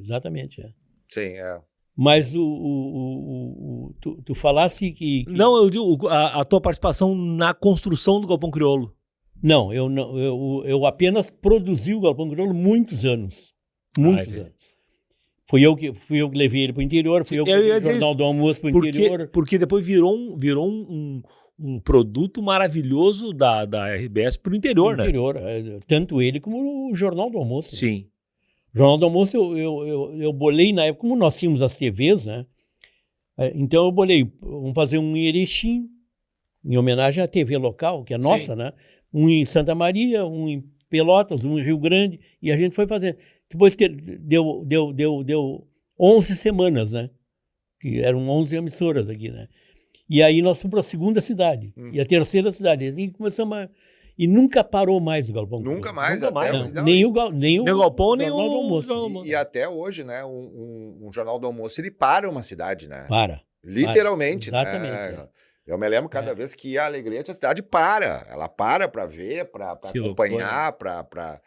Exatamente, é.
Sim, é.
Mas tu falasse que...
Não, eu digo a tua participação na construção do Galpão Crioulo.
Não, eu apenas produzi o Galpão Crioulo muitos anos. Muitos anos. Fui eu que levei ele para o interior, fui eu que levei o Jornal do Almoço para o interior. Porque
depois virou um produto maravilhoso da RBS para o interior, né?
Tanto ele como o Jornal do Almoço.
Sim.
O Jornal do Almoço eu bolei na época, como nós tínhamos as TVs, né? Então eu bolei, vamos fazer um em Erechim, em homenagem à TV local, que é nossa, né? Um em Santa Maria, um em Pelotas, um em Rio Grande, e a gente foi fazendo. Depois que deu 11 semanas, né? Que eram 11 emissoras aqui, né? E aí nós fomos para a segunda cidade, e a terceira cidade. E começamos E nunca parou mais o Galpão.
Nunca mais.
Nunca mais.
Não,
Nem o
Galpão, nem
Jornal do Almoço.
Jornal do Almoço.
E até hoje, né? Um Jornal do Almoço, ele para uma cidade, né?
Para.
Literalmente,
Exatamente,
né? Eu me lembro cada vez que ia a Alegria, a cidade para. Ela para ver, para acompanhar, para...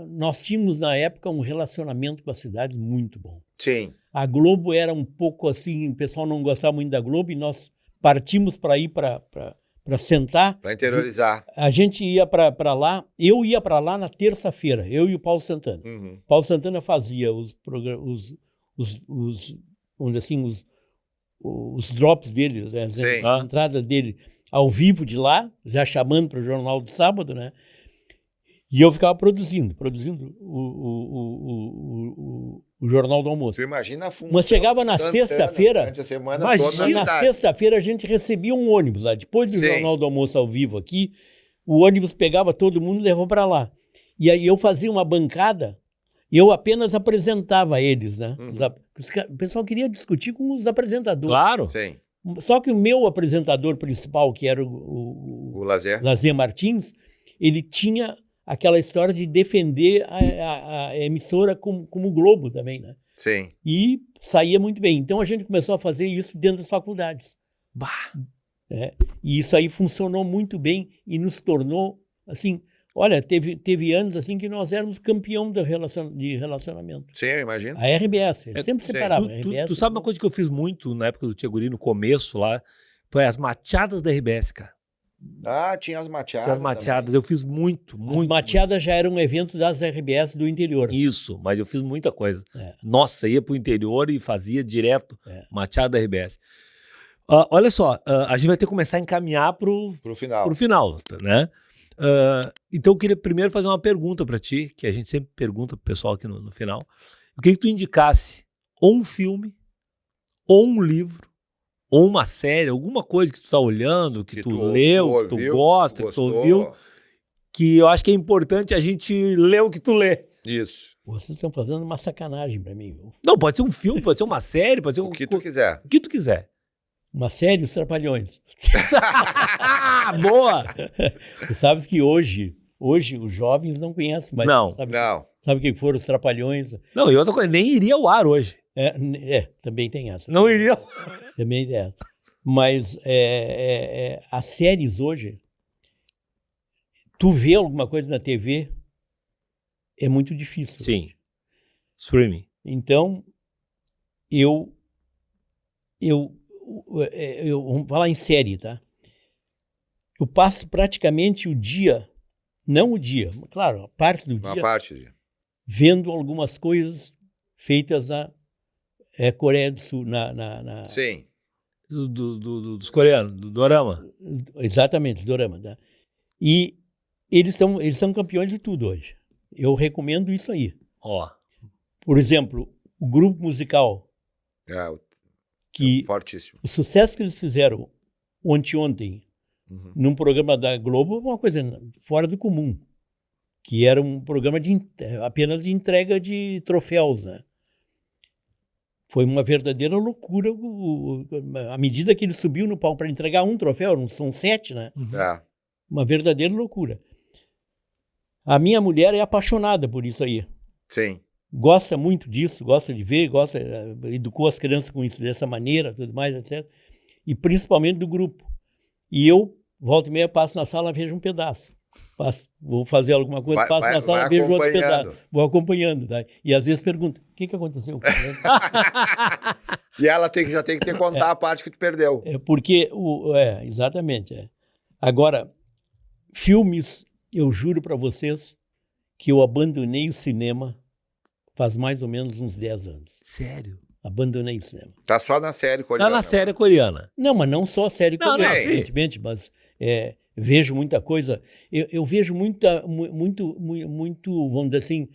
Nós tínhamos na época um relacionamento com a cidade muito bom.
Sim.
A Globo era um pouco assim, o pessoal não gostava muito da Globo e nós partimos para ir para sentar.
Para interiorizar.
A gente ia para lá, eu ia para lá na terça-feira, eu e o Paulo Santana.
Uhum.
Paulo Santana fazia os drops dele, né, a entrada dele ao vivo de lá, já chamando para o Jornal de Sábado, né? E eu ficava produzindo o Jornal do Almoço.
Tu imagina a função.
Mas chegava na sexta-feira,
durante a semana toda na cidade.
na sexta-feira a gente recebia um ônibus lá. Depois do Jornal do Almoço ao vivo aqui, o ônibus pegava todo mundo e levou para lá. E aí eu fazia uma bancada, eu apenas apresentava eles, né?
Uhum.
O pessoal queria discutir com os apresentadores.
Claro.
Sim.
Só que o meu apresentador principal, que era o Lazer Martins, ele tinha aquela história de defender a emissora como Globo também, né?
Sim.
E saía muito bem. Então a gente começou a fazer isso dentro das faculdades.
Bah.
E isso aí funcionou muito bem e nos tornou, assim, olha, teve anos assim que nós éramos campeão de relacionamento.
Sim, eu imagino.
A RBS, sempre separava.
Tu sabe uma coisa que eu fiz muito na época do Tia Guri, no começo lá, foi as mateadas da RBS, cara.
Ah, tinha as mateadas.
Tinha as mateadas, eu fiz muito.
As mateadas já eram um evento das RBS do interior.
Isso, mas eu fiz muita coisa. Nossa, ia pro interior e fazia direto mateada da RBS. Olha só, a gente vai ter que começar a encaminhar pro final, né? Então eu queria primeiro fazer uma pergunta para ti, que a gente sempre pergunta pro pessoal aqui no final. Eu queria que tu indicasse ou um filme, ou um livro, ou uma série, alguma coisa que tu tá olhando, que tu leu, que tu gosta, que tu ouviu, que eu acho que é importante a gente ler o que tu lê.
Isso.
Vocês estão fazendo uma sacanagem para mim. Viu?
Não, pode ser um filme, pode ser uma série, pode ser
O que tu quiser.
O que tu quiser.
Uma série, Os Trapalhões.
Boa!
Tu sabes que hoje os jovens não conhecem mais.
Não.
Sabe o que foram Os Trapalhões?
Não, e outra coisa, nem iria ao ar hoje.
Também tem essa.
Não iria.
Também tem essa. Mas as séries hoje, tu vê alguma coisa na TV, é muito difícil.
Sim. Streaming.
Então, vamos falar em série, tá? Eu passo praticamente o dia, não o dia, claro, a parte do dia, vendo algumas coisas feitas na Coreia do Sul,
Sim.
Dos coreanos, do dorama.
Exatamente, do dorama. Tá? E eles são campeões de tudo hoje. Eu recomendo isso aí. Por exemplo, o grupo musical.
Fortíssimo.
O sucesso que eles fizeram ontem, num programa da Globo, uma coisa fora do comum. Que era um programa apenas de entrega de troféus, né? Foi uma verdadeira loucura. À medida que ele subiu no palco para entregar um troféu, não são 7, né? Uma verdadeira loucura. A minha mulher é apaixonada por isso aí.
Sim.
Gosta muito disso, gosta de ver, educou as crianças com isso dessa maneira, tudo mais, etc. E principalmente do grupo. E eu, volta e meia, passo na sala, vejo um pedaço. Vou fazer alguma coisa, passo na sala, vejo outro pedaço. Vou acompanhando. Tá? E às vezes pergunto, o que aconteceu?
E ela já tem que te contar a parte que tu perdeu.
Porque, exatamente. Agora, filmes, eu juro para vocês que eu abandonei o cinema faz mais ou menos uns 10 anos.
Sério?
Abandonei o cinema.
Tá só na série coreana.
Tá na série coreana.
Não, mas não só a série coreana,
sim.
evidentemente, mas vejo muita coisa. Eu vejo muito, vamos dizer assim,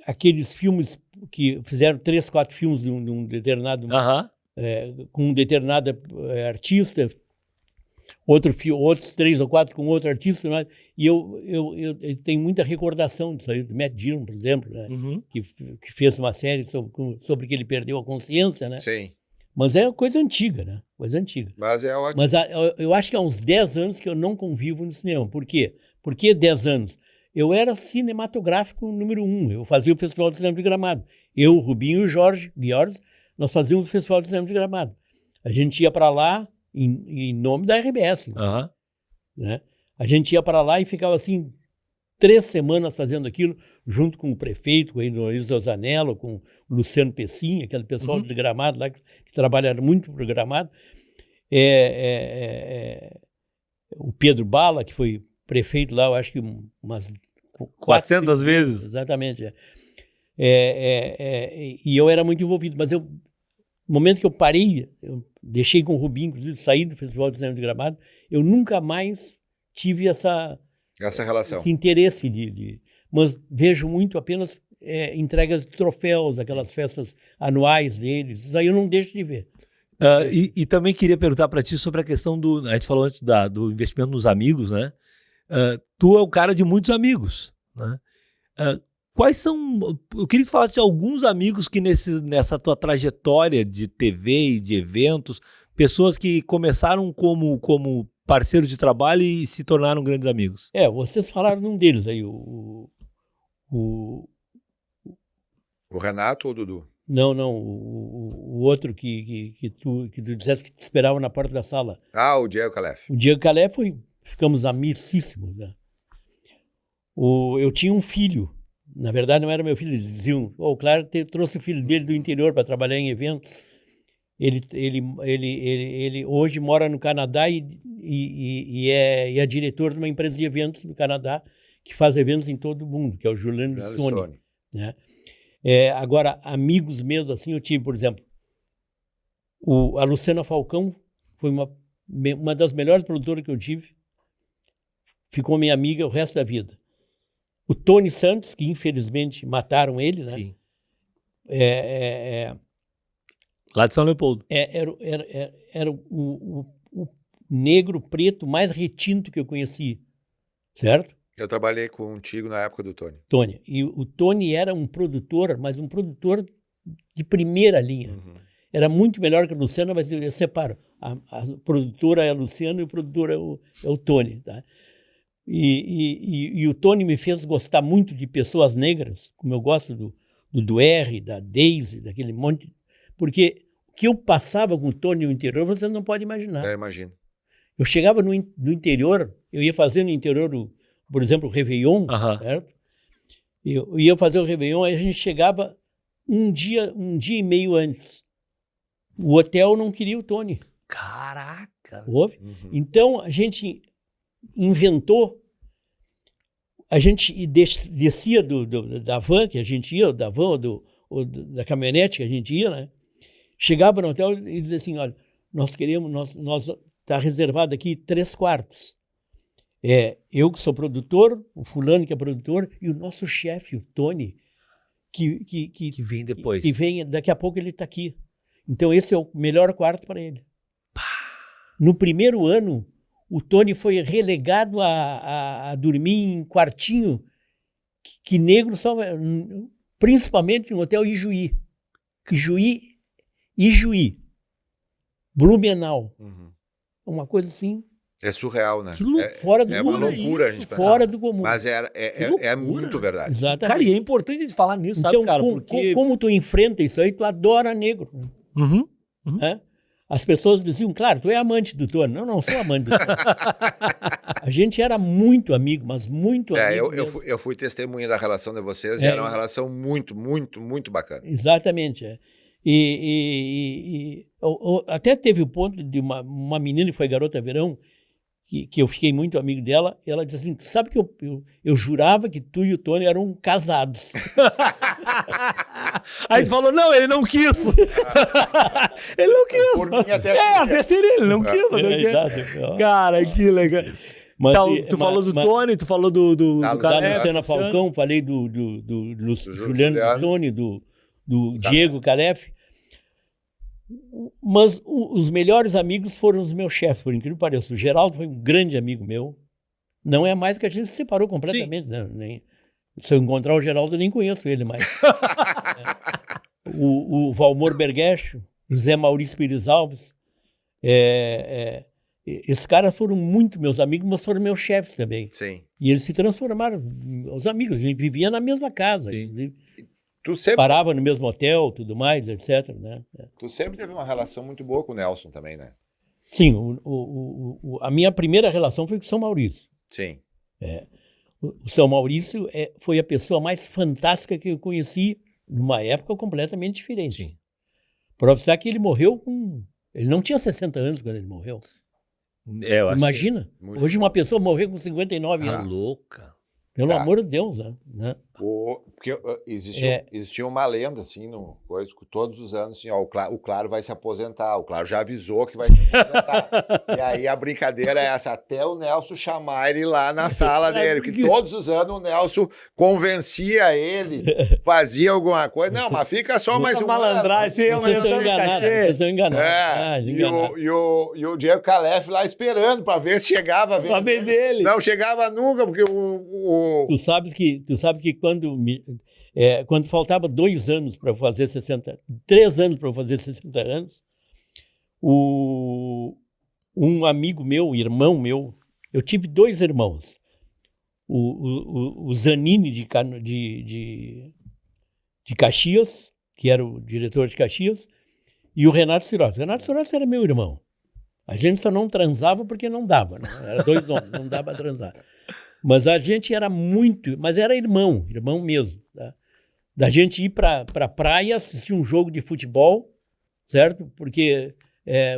aqueles filmes que fizeram 3, 4 filmes de um determinado, com um determinado artista, outros 3 ou 4 com outro artista, e eu tenho muita recordação disso aí, do Matt Dillon, por exemplo, né? Que fez uma série sobre que ele perdeu a consciência, né?
Sim.
Mas é coisa antiga, né? Coisa antiga.
Mas é ótimo.
Mas eu acho que há uns 10 anos que eu não convivo no cinema. Por quê? Por que 10 anos? Eu era cinematográfico número 1. Eu fazia o Festival de Cinema de Gramado. Eu, o Rubinho e o Jorge Guiores, nós fazíamos o Festival de Cinema de Gramado. A gente ia para lá em nome da RBS. Né? A gente ia para lá e ficava assim 3 semanas fazendo aquilo, junto com o prefeito, com o Luiz Osanello, com o Luciano Pessinha, aquele pessoal de Gramado lá que trabalharam muito para o Gramado. O Pedro Bala, que foi prefeito lá, eu acho que umas
400 vezes.
Exatamente. E eu era muito envolvido, mas no momento que eu parei, eu deixei com o Rubinho, inclusive, saí do Festival de Cinema de Gramado, eu nunca mais tive essa relação, esse interesse mas vejo muito apenas entregas de troféus, aquelas festas anuais deles, isso aí eu não deixo de ver.
E também queria perguntar para ti sobre a questão a gente falou antes do investimento nos amigos, né? Tu é o cara de muitos amigos, né? Quais são... Eu queria que tu falasse de alguns amigos que nessa tua trajetória de TV e de eventos, pessoas que começaram como parceiros de trabalho e se tornaram grandes amigos.
Vocês falaram de um deles aí, o
Renato ou o Dudu?
Não, o outro que tu disseste que te esperava na porta da sala.
O Diego Calef.
O Diego Calef ficamos amicíssimos, né? Eu tinha um filho, na verdade não era meu filho, eles diziam, o Claro trouxe o filho dele do interior para trabalhar em eventos. Ele hoje mora no Canadá e é diretor de uma empresa de eventos no Canadá que faz eventos em todo o mundo, que é o Juliano Lissoni. Né? Agora, amigos mesmo assim, eu tive, por exemplo, a Luciana Falcão foi uma das melhores produtoras que eu tive. ficou minha amiga o resto da vida. O Tony Santos, que infelizmente mataram ele, né?
Sim. Lá de São Leopoldo.
Era o negro preto mais retinto que eu conheci, certo?
Eu trabalhei contigo na época do Tony.
Tony. E o Tony era um produtor, mas um produtor de primeira linha.
Uhum.
Era muito melhor que a Luciana, mas eu separo. A produtora é a Luciana e o produtor é o Tony. Tá? E o Tony me fez gostar muito de pessoas negras, como eu gosto do R, da Daisy, daquele monte. Porque o que eu passava com o Tony no interior, você não pode imaginar.
Imagino.
Eu chegava no interior, eu ia fazer no interior, por exemplo, o Réveillon, certo? Eu ia fazer o Réveillon, aí a gente chegava um dia e meio antes. O hotel não queria o Tony.
Caraca!
Ouve? Uhum. Então, a gente inventou, a gente descia da van que a gente ia, da van ou da caminhonete que a gente ia, né? Chegava no hotel e dizia assim, olha, nós queremos, está reservado aqui 3 quartos. Eu que sou produtor, o fulano que é produtor, e o nosso chefe, o Tony, que
vem depois.
Que vem, daqui a pouco ele está aqui. Então esse é o melhor quarto para ele. No primeiro ano, o Tony foi relegado a dormir em quartinho que negro só, principalmente no hotel Ijuí. Ijuí. Blumenau.
Uhum.
Uma coisa assim.
É surreal, né?
Fora do comum.
É uma loucura a gente pensar.
Fora do comum.
Mas é muito verdade.
Exatamente.
Cara, e é importante a gente falar nisso,
então,
sabe, cara? Porque...
como tu enfrenta isso aí, tu adora negro.
Uhum.
As pessoas diziam, claro, tu é amante do Tony. Não sou amante do Tony. A gente era muito amigo, mas muito amigo.
Eu fui testemunha da relação de vocês e era uma relação muito, muito, muito bacana.
Exatamente. Até teve o ponto de uma menina que foi garota verão, que eu fiquei muito amigo dela, e ela disse assim, tu sabe que eu jurava que tu e o Tony eram casados.
Aí tu falou, não, ele não quis. Ele não quis.
Por mim até
seria ele, não quis. Cara, que legal. Mas, tu falou do Tony, tu falou do
da Luciana Falcão, falei do Juliano Bissoni, do Diego Calef. Mas os melhores amigos foram os meus chefes, por incrível que pareça. O Geraldo foi um grande amigo meu. Não é mais que a gente se separou completamente. Né? Se eu encontrar o Geraldo, eu nem conheço ele mais. O Valmor Berguecho, o Zé Maurício Pires Alves. Esses caras foram muito meus amigos, mas foram meus chefes também.
Sim.
E eles se transformaram os amigos. A gente vivia na mesma casa.
Tu sempre...
Parava no mesmo hotel, tudo mais, etc. Né?
Tu sempre teve uma relação muito boa com o Nelson também, né?
Sim, a minha primeira relação foi com o São Maurício.
Sim.
O São Maurício foi a pessoa mais fantástica que eu conheci numa época completamente diferente.
Sim.
Para avisar que ele morreu com... Ele não tinha 60 anos quando ele morreu. Imagina, hoje uma pessoa morrer com 59 anos.
Louca.
Pelo amor de Deus, né?
Porque existia uma lenda, assim, todos os anos, assim, ó, o Claro vai se aposentar, o Claro já avisou que vai se aposentar. E aí a brincadeira é essa, até o Nelson chamar ele lá na sala dele, porque todos os anos o Nelson convencia ele, fazia alguma coisa, não, mas fica só mais um ano.
Vocês estão enganados.
E o Diego Calef lá esperando para ver se chegava a vez
dele.
Não chegava nunca, porque
Tu sabe que quando faltava 2 anos para fazer 3 anos para fazer 60 anos, um amigo meu, irmão meu, eu tive 2 irmãos, o Zanini de Caxias, que era o diretor de Caxias, e o Renato Cirossi. O Renato Cirossi era meu irmão. A gente só não transava porque não dava, né? Era 2 homens, não dava para transar. Mas a gente era mas era irmão mesmo. Tá? Da gente ir para a praia assistir um jogo de futebol, certo? Porque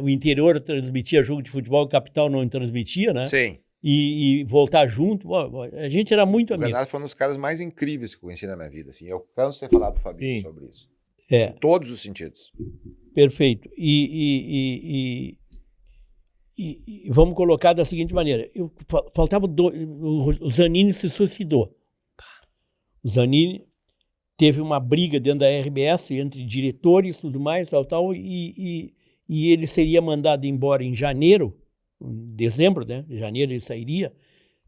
o interior transmitia jogo de futebol, a capital não transmitia, né?
Sim.
E voltar junto, a gente era muito amigo.
O Renato foi um dos caras mais incríveis que eu conheci na minha vida. Assim. Eu canso de ter falado pro Fabinho sobre isso. Em todos os sentidos.
Perfeito. E E vamos colocar da seguinte maneira. Faltava o Zanini se suicidou. O Zanini teve uma briga dentro da RBS entre diretores e tudo mais, e ele seria mandado embora em janeiro, em dezembro, né? Em janeiro ele sairia,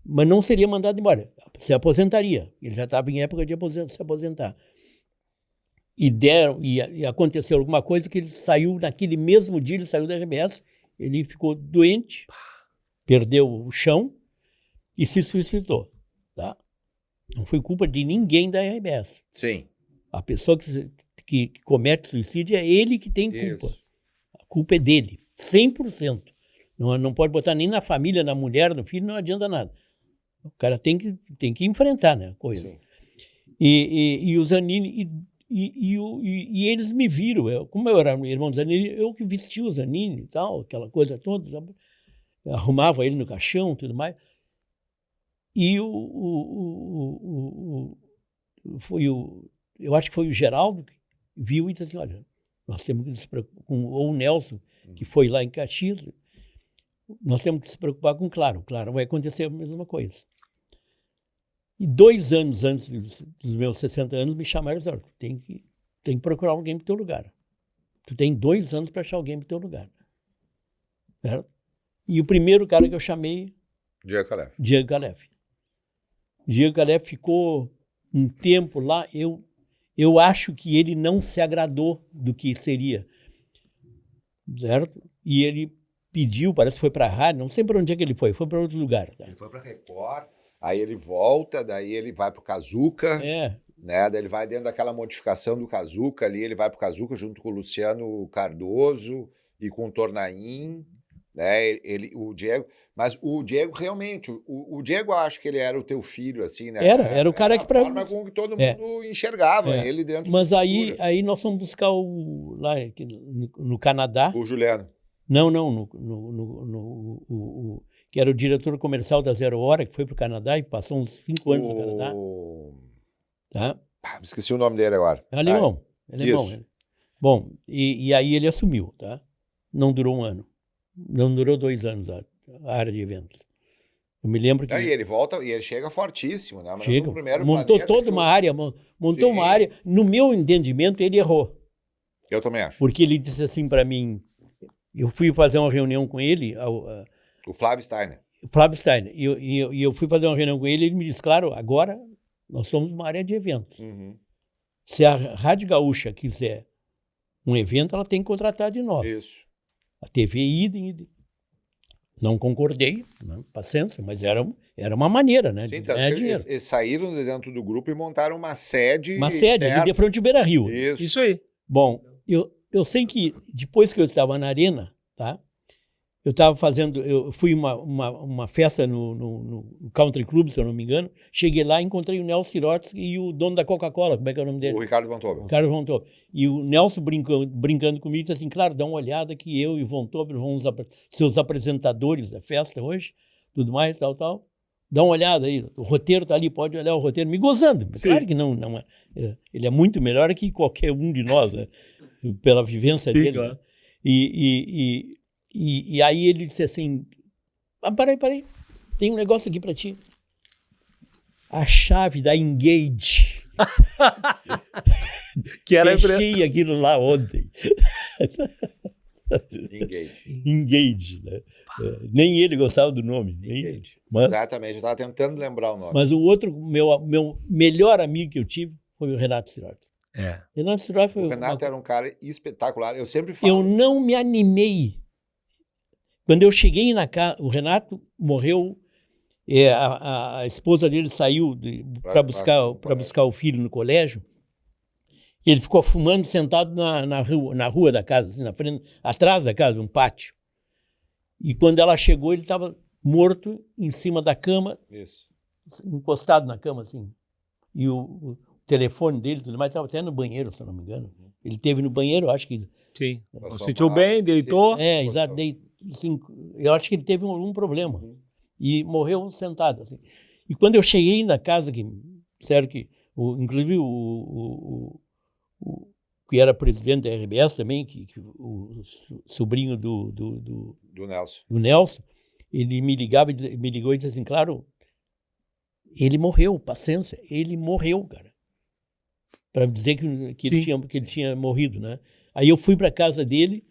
mas não seria mandado embora, se aposentaria. Ele já estava em época de se aposentar. E aconteceu alguma coisa que ele saiu, naquele mesmo dia ele saiu da RBS, ele ficou doente, perdeu o chão e se suicidou. Tá? Não foi culpa de ninguém da RBS.
Sim.
A pessoa que comete suicídio é ele que tem culpa.
Isso.
A culpa é dele, 100%. Não pode botar nem na família, na mulher, no filho, não adianta nada. O cara tem que enfrentar, né, a coisa.
Sim.
E o Zanini... E eles me viram, como eu era irmão do Zanini, eu que vestia o Zanini e tal, aquela coisa toda, sabe? Arrumava ele no caixão e tudo mais. E eu acho que foi o Geraldo que viu e disse assim, olha, nós temos que nos preocupar ou o Nelson, que foi lá em Caxias, nós temos que se preocupar com o Claro. Claro, vai acontecer a mesma coisa. E 2 anos antes dos meus 60 anos, me chamaram e disseram, tem que procurar alguém para o teu lugar. Tu tem 2 anos para achar alguém para o teu lugar. Certo? E o primeiro cara que eu chamei...
Diego Calef.
Diego Calef. Diego Calef ficou um tempo lá, eu acho que ele não se agradou do que seria. Certo? E ele pediu, parece que foi para a rádio, não sei para onde é que ele foi para outro lugar. Tá?
Ele foi para Record... Aí ele volta, daí ele vai pro Kazuca, né? Daí ele vai dentro daquela modificação do Kazuca ali, ele vai pro Kazuca junto com o Luciano Cardoso e com o Tornaim, né? O Diego, mas o Diego realmente, o Diego eu acho que ele era o teu filho, assim, né?
Era o cara que
a forma com que todo mundo enxergava ele dentro.
Mas aí nós fomos buscar lá no Canadá.
O Juliano.
Não, que era o diretor comercial da Zero Hora, que foi para o Canadá e passou uns 5 anos no Canadá. Tá?
Esqueci o nome dele agora.
Alemão. Bom, e aí ele assumiu, tá? Não durou 1 ano. Não durou 2 anos a área de eventos. Eu me lembro que...
Aí ele volta e ele chega fortíssimo, né? Mas
chega, montou toda uma área, montou uma área. No meu entendimento, ele errou.
Eu também acho.
Porque ele disse assim para mim, eu fui fazer uma reunião com ele...
O Flávio Steiner.
Flávio Steiner. E eu fui fazer uma reunião com ele e ele me disse, claro, agora nós somos uma área de eventos.
Uhum.
Se a Rádio Gaúcha quiser um evento, ela tem que contratar de nós.
Isso.
A TV idem. Não concordei, né? Paciência, mas era uma maneira, né?
Sim,
de ganhar dinheiro.
Eles saíram de dentro do grupo e montaram uma sede.
Uma sede, ali de frente ao Beira-Rio.
Isso
aí.
Bom, eu sei que depois que eu estava na Arena, tá? Eu fui uma festa no Country Club, se eu não me engano, cheguei lá e encontrei o Nelson Sirotsky e o dono da Coca-Cola, como é que é o nome dele?
O Ricardo Von Tobel.
Ricardo Von Tobel. E o Nelson brincando comigo, disse assim, claro, dá uma olhada que eu e o Von Tobel vamos ser os apresentadores da festa hoje, tudo mais, tal. Dá uma olhada aí, o roteiro está ali, pode olhar o roteiro, me gozando. Sim. Claro que não é. Ele é muito melhor que qualquer um de nós, né? Pela vivência dele. Claro. Né? E aí ele disse assim, peraí, tem um negócio aqui para ti. A chave da Engage.
Que era
fechei aquilo lá ontem. Engage, né? Nem ele gostava do nome.
Engage.
Mas,
exatamente, eu estava tentando lembrar o nome.
Mas o outro, meu melhor amigo que eu tive foi o Renato Sirotsky. Renato Sirotsky foi
o Renato era um cara espetacular, eu sempre falo.
Eu não me animei. Quando eu cheguei na casa, o Renato morreu, a esposa dele saiu para buscar o filho no colégio, e ele ficou fumando sentado na rua da casa, assim, na frente, atrás da casa, um pátio. E quando ela chegou, ele estava morto em cima da cama,
isso,
encostado na cama, assim. E o telefone dele, tudo mais, estava até no banheiro, se eu não me engano. Ele esteve no banheiro, acho que...
Sim, sentiu bem, deitou.
Exato, assim, eu acho que ele teve algum problema. E morreu sentado. Assim. E quando eu cheguei na casa, que disseram que, inclusive o que era presidente da RBS também, que o sobrinho do
Nelson.
do Nelson, ele me ligava, me ligou e disse assim, claro, ele morreu, paciência, ele morreu, cara. Para dizer que ele tinha morrido, né? Aí eu fui para a casa dele,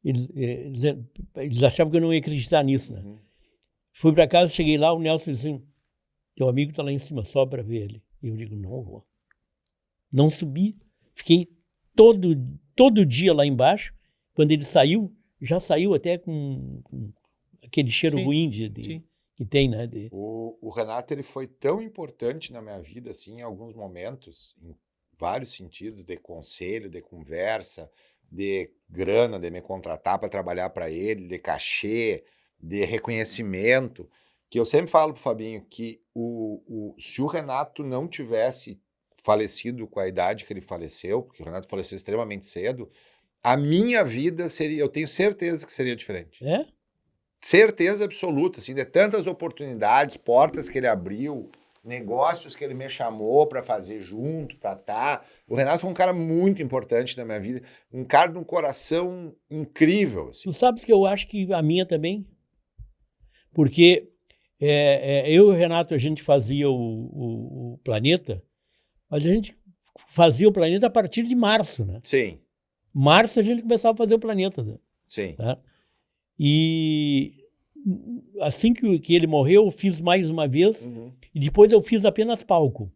eles achavam que eu não ia acreditar nisso, né?
Uhum.
Fui para casa, cheguei lá, o Nelson disse assim, teu amigo está lá em cima, só para ver ele. E eu digo, não vou. Não subi, fiquei todo dia lá embaixo. Quando ele saiu, já saiu até com aquele cheiro ruim que tem, né?
O Renato, ele foi tão importante na minha vida, assim, em alguns momentos, em vários sentidos, de conselho, de conversa, de grana, de me contratar para trabalhar para ele, de cachê, de reconhecimento, que eu sempre falo pro Fabinho que se o Renato não tivesse falecido com a idade que ele faleceu, porque o Renato faleceu extremamente cedo, a minha vida seria, eu tenho certeza que seria diferente.
É?
Certeza absoluta, assim, de tantas oportunidades, portas que ele abriu, negócios que ele me chamou para fazer junto, para estar. O Renato foi um cara muito importante na minha vida, um cara de um coração incrível. Assim.
Tu sabes que eu acho que a minha também, porque eu e o Renato, a gente fazia o Planeta, mas a gente fazia o Planeta a partir de março, né?
Sim.
Março a gente começava a fazer o Planeta. Né?
Sim.
Tá? E assim que ele morreu, eu fiz mais uma vez, e depois eu fiz apenas palco.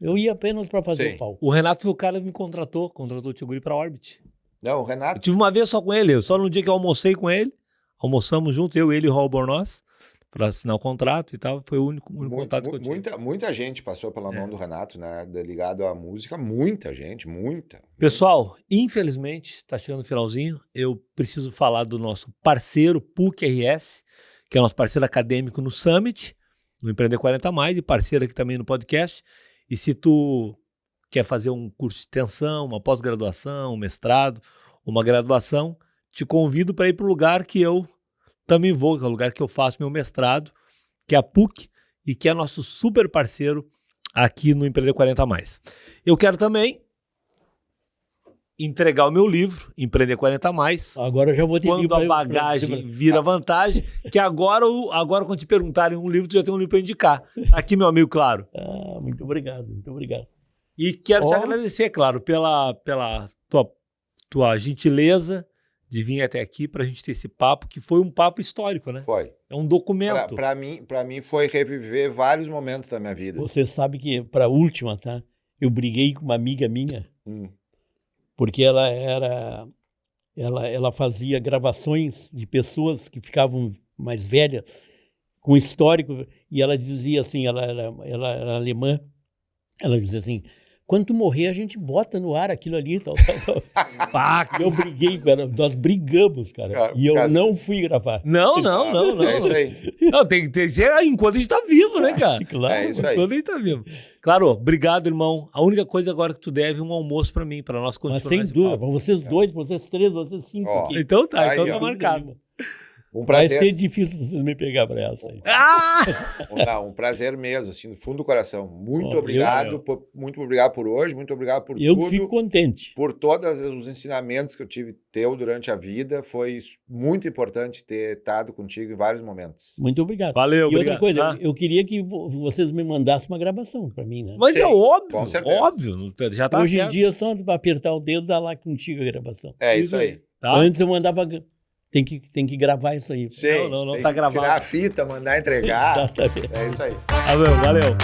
Eu ia apenas para fazer o palco.
O Renato foi o cara que me contratou o Tio Guri para Orbit.
Não, o Renato...
Eu tive uma vez só com ele, só no dia que eu almocei com ele, almoçamos junto, eu, ele e o Raul Bornoz, para assinar o contrato e tal, foi o único contato que eu tive.
Muita gente passou pela mão do Renato, né, ligado à música, muita gente.
Pessoal, infelizmente, está chegando o finalzinho, eu preciso falar do nosso parceiro PUC-RS, que é o nosso parceiro acadêmico no Summit, no Empreender 40 Mais, e parceiro aqui também no podcast. E se tu quer fazer um curso de extensão, uma pós-graduação, um mestrado, uma graduação, te convido para ir para o lugar que eu também vou, que é o lugar que eu faço meu mestrado, que é a PUC, e que é nosso super parceiro aqui no Empreender 40 Mais. Eu quero também entregar o meu livro, Empreender 40 Mais.
Agora eu já vou ter
Quando a bagagem vira vantagem, que agora quando te perguntarem um livro, tu já tem um livro para indicar. Aqui, meu amigo, claro.
Muito obrigado, muito obrigado.
E quero te agradecer, claro, pela tua gentileza de vir até aqui para a gente ter esse papo, que foi um papo histórico, né?
Foi.
É um documento.
Para mim foi reviver vários momentos da minha vida.
Você sabe que, para a última, tá? Eu briguei com uma amiga minha, porque ela fazia gravações de pessoas que ficavam mais velhas, com histórico, e ela dizia assim, ela era alemã, ela dizia assim, quando tu morrer, a gente bota no ar aquilo ali, tal. Eu briguei, cara, nós brigamos, cara, e eu não fui gravar.
Não.
É isso aí.
Não, tem que ser enquanto a gente tá vivo, né, cara?
Claro.
É isso aí.
Enquanto a gente tá vivo. Claro, obrigado, irmão. A única coisa agora que tu deve é um almoço pra mim, pra nós continuar.
Mas sem dúvida, pra vocês dois, pra vocês três, vocês cinco. Aqui.
Então tá,
aí,
tá marcado.
Um prazer.
Vai ser difícil vocês me pegar pra essa aí.
Um prazer mesmo, assim, do fundo do coração. Muito obrigado por hoje, muito obrigado por tudo.
Eu fico contente.
Por todos os ensinamentos que eu tive teu durante a vida. Foi muito importante ter estado contigo em vários momentos.
Muito obrigado.
Valeu,
e
obrigado.
outra coisa, eu queria que vocês me mandassem uma gravação pra mim, né?
Mas
Sim,
é óbvio,
com certeza.
óbvio. Já tá
Hoje
certo.
em dia, só pra apertar o dedo, dá lá contigo a gravação.
É isso aí.
Tá?
Antes eu mandava... Tem que gravar isso aí.
Sim,
Não,
tem
tá
que
gravado.
tirar a fita, mandar entregar.
Exatamente.
É isso aí.
Valeu.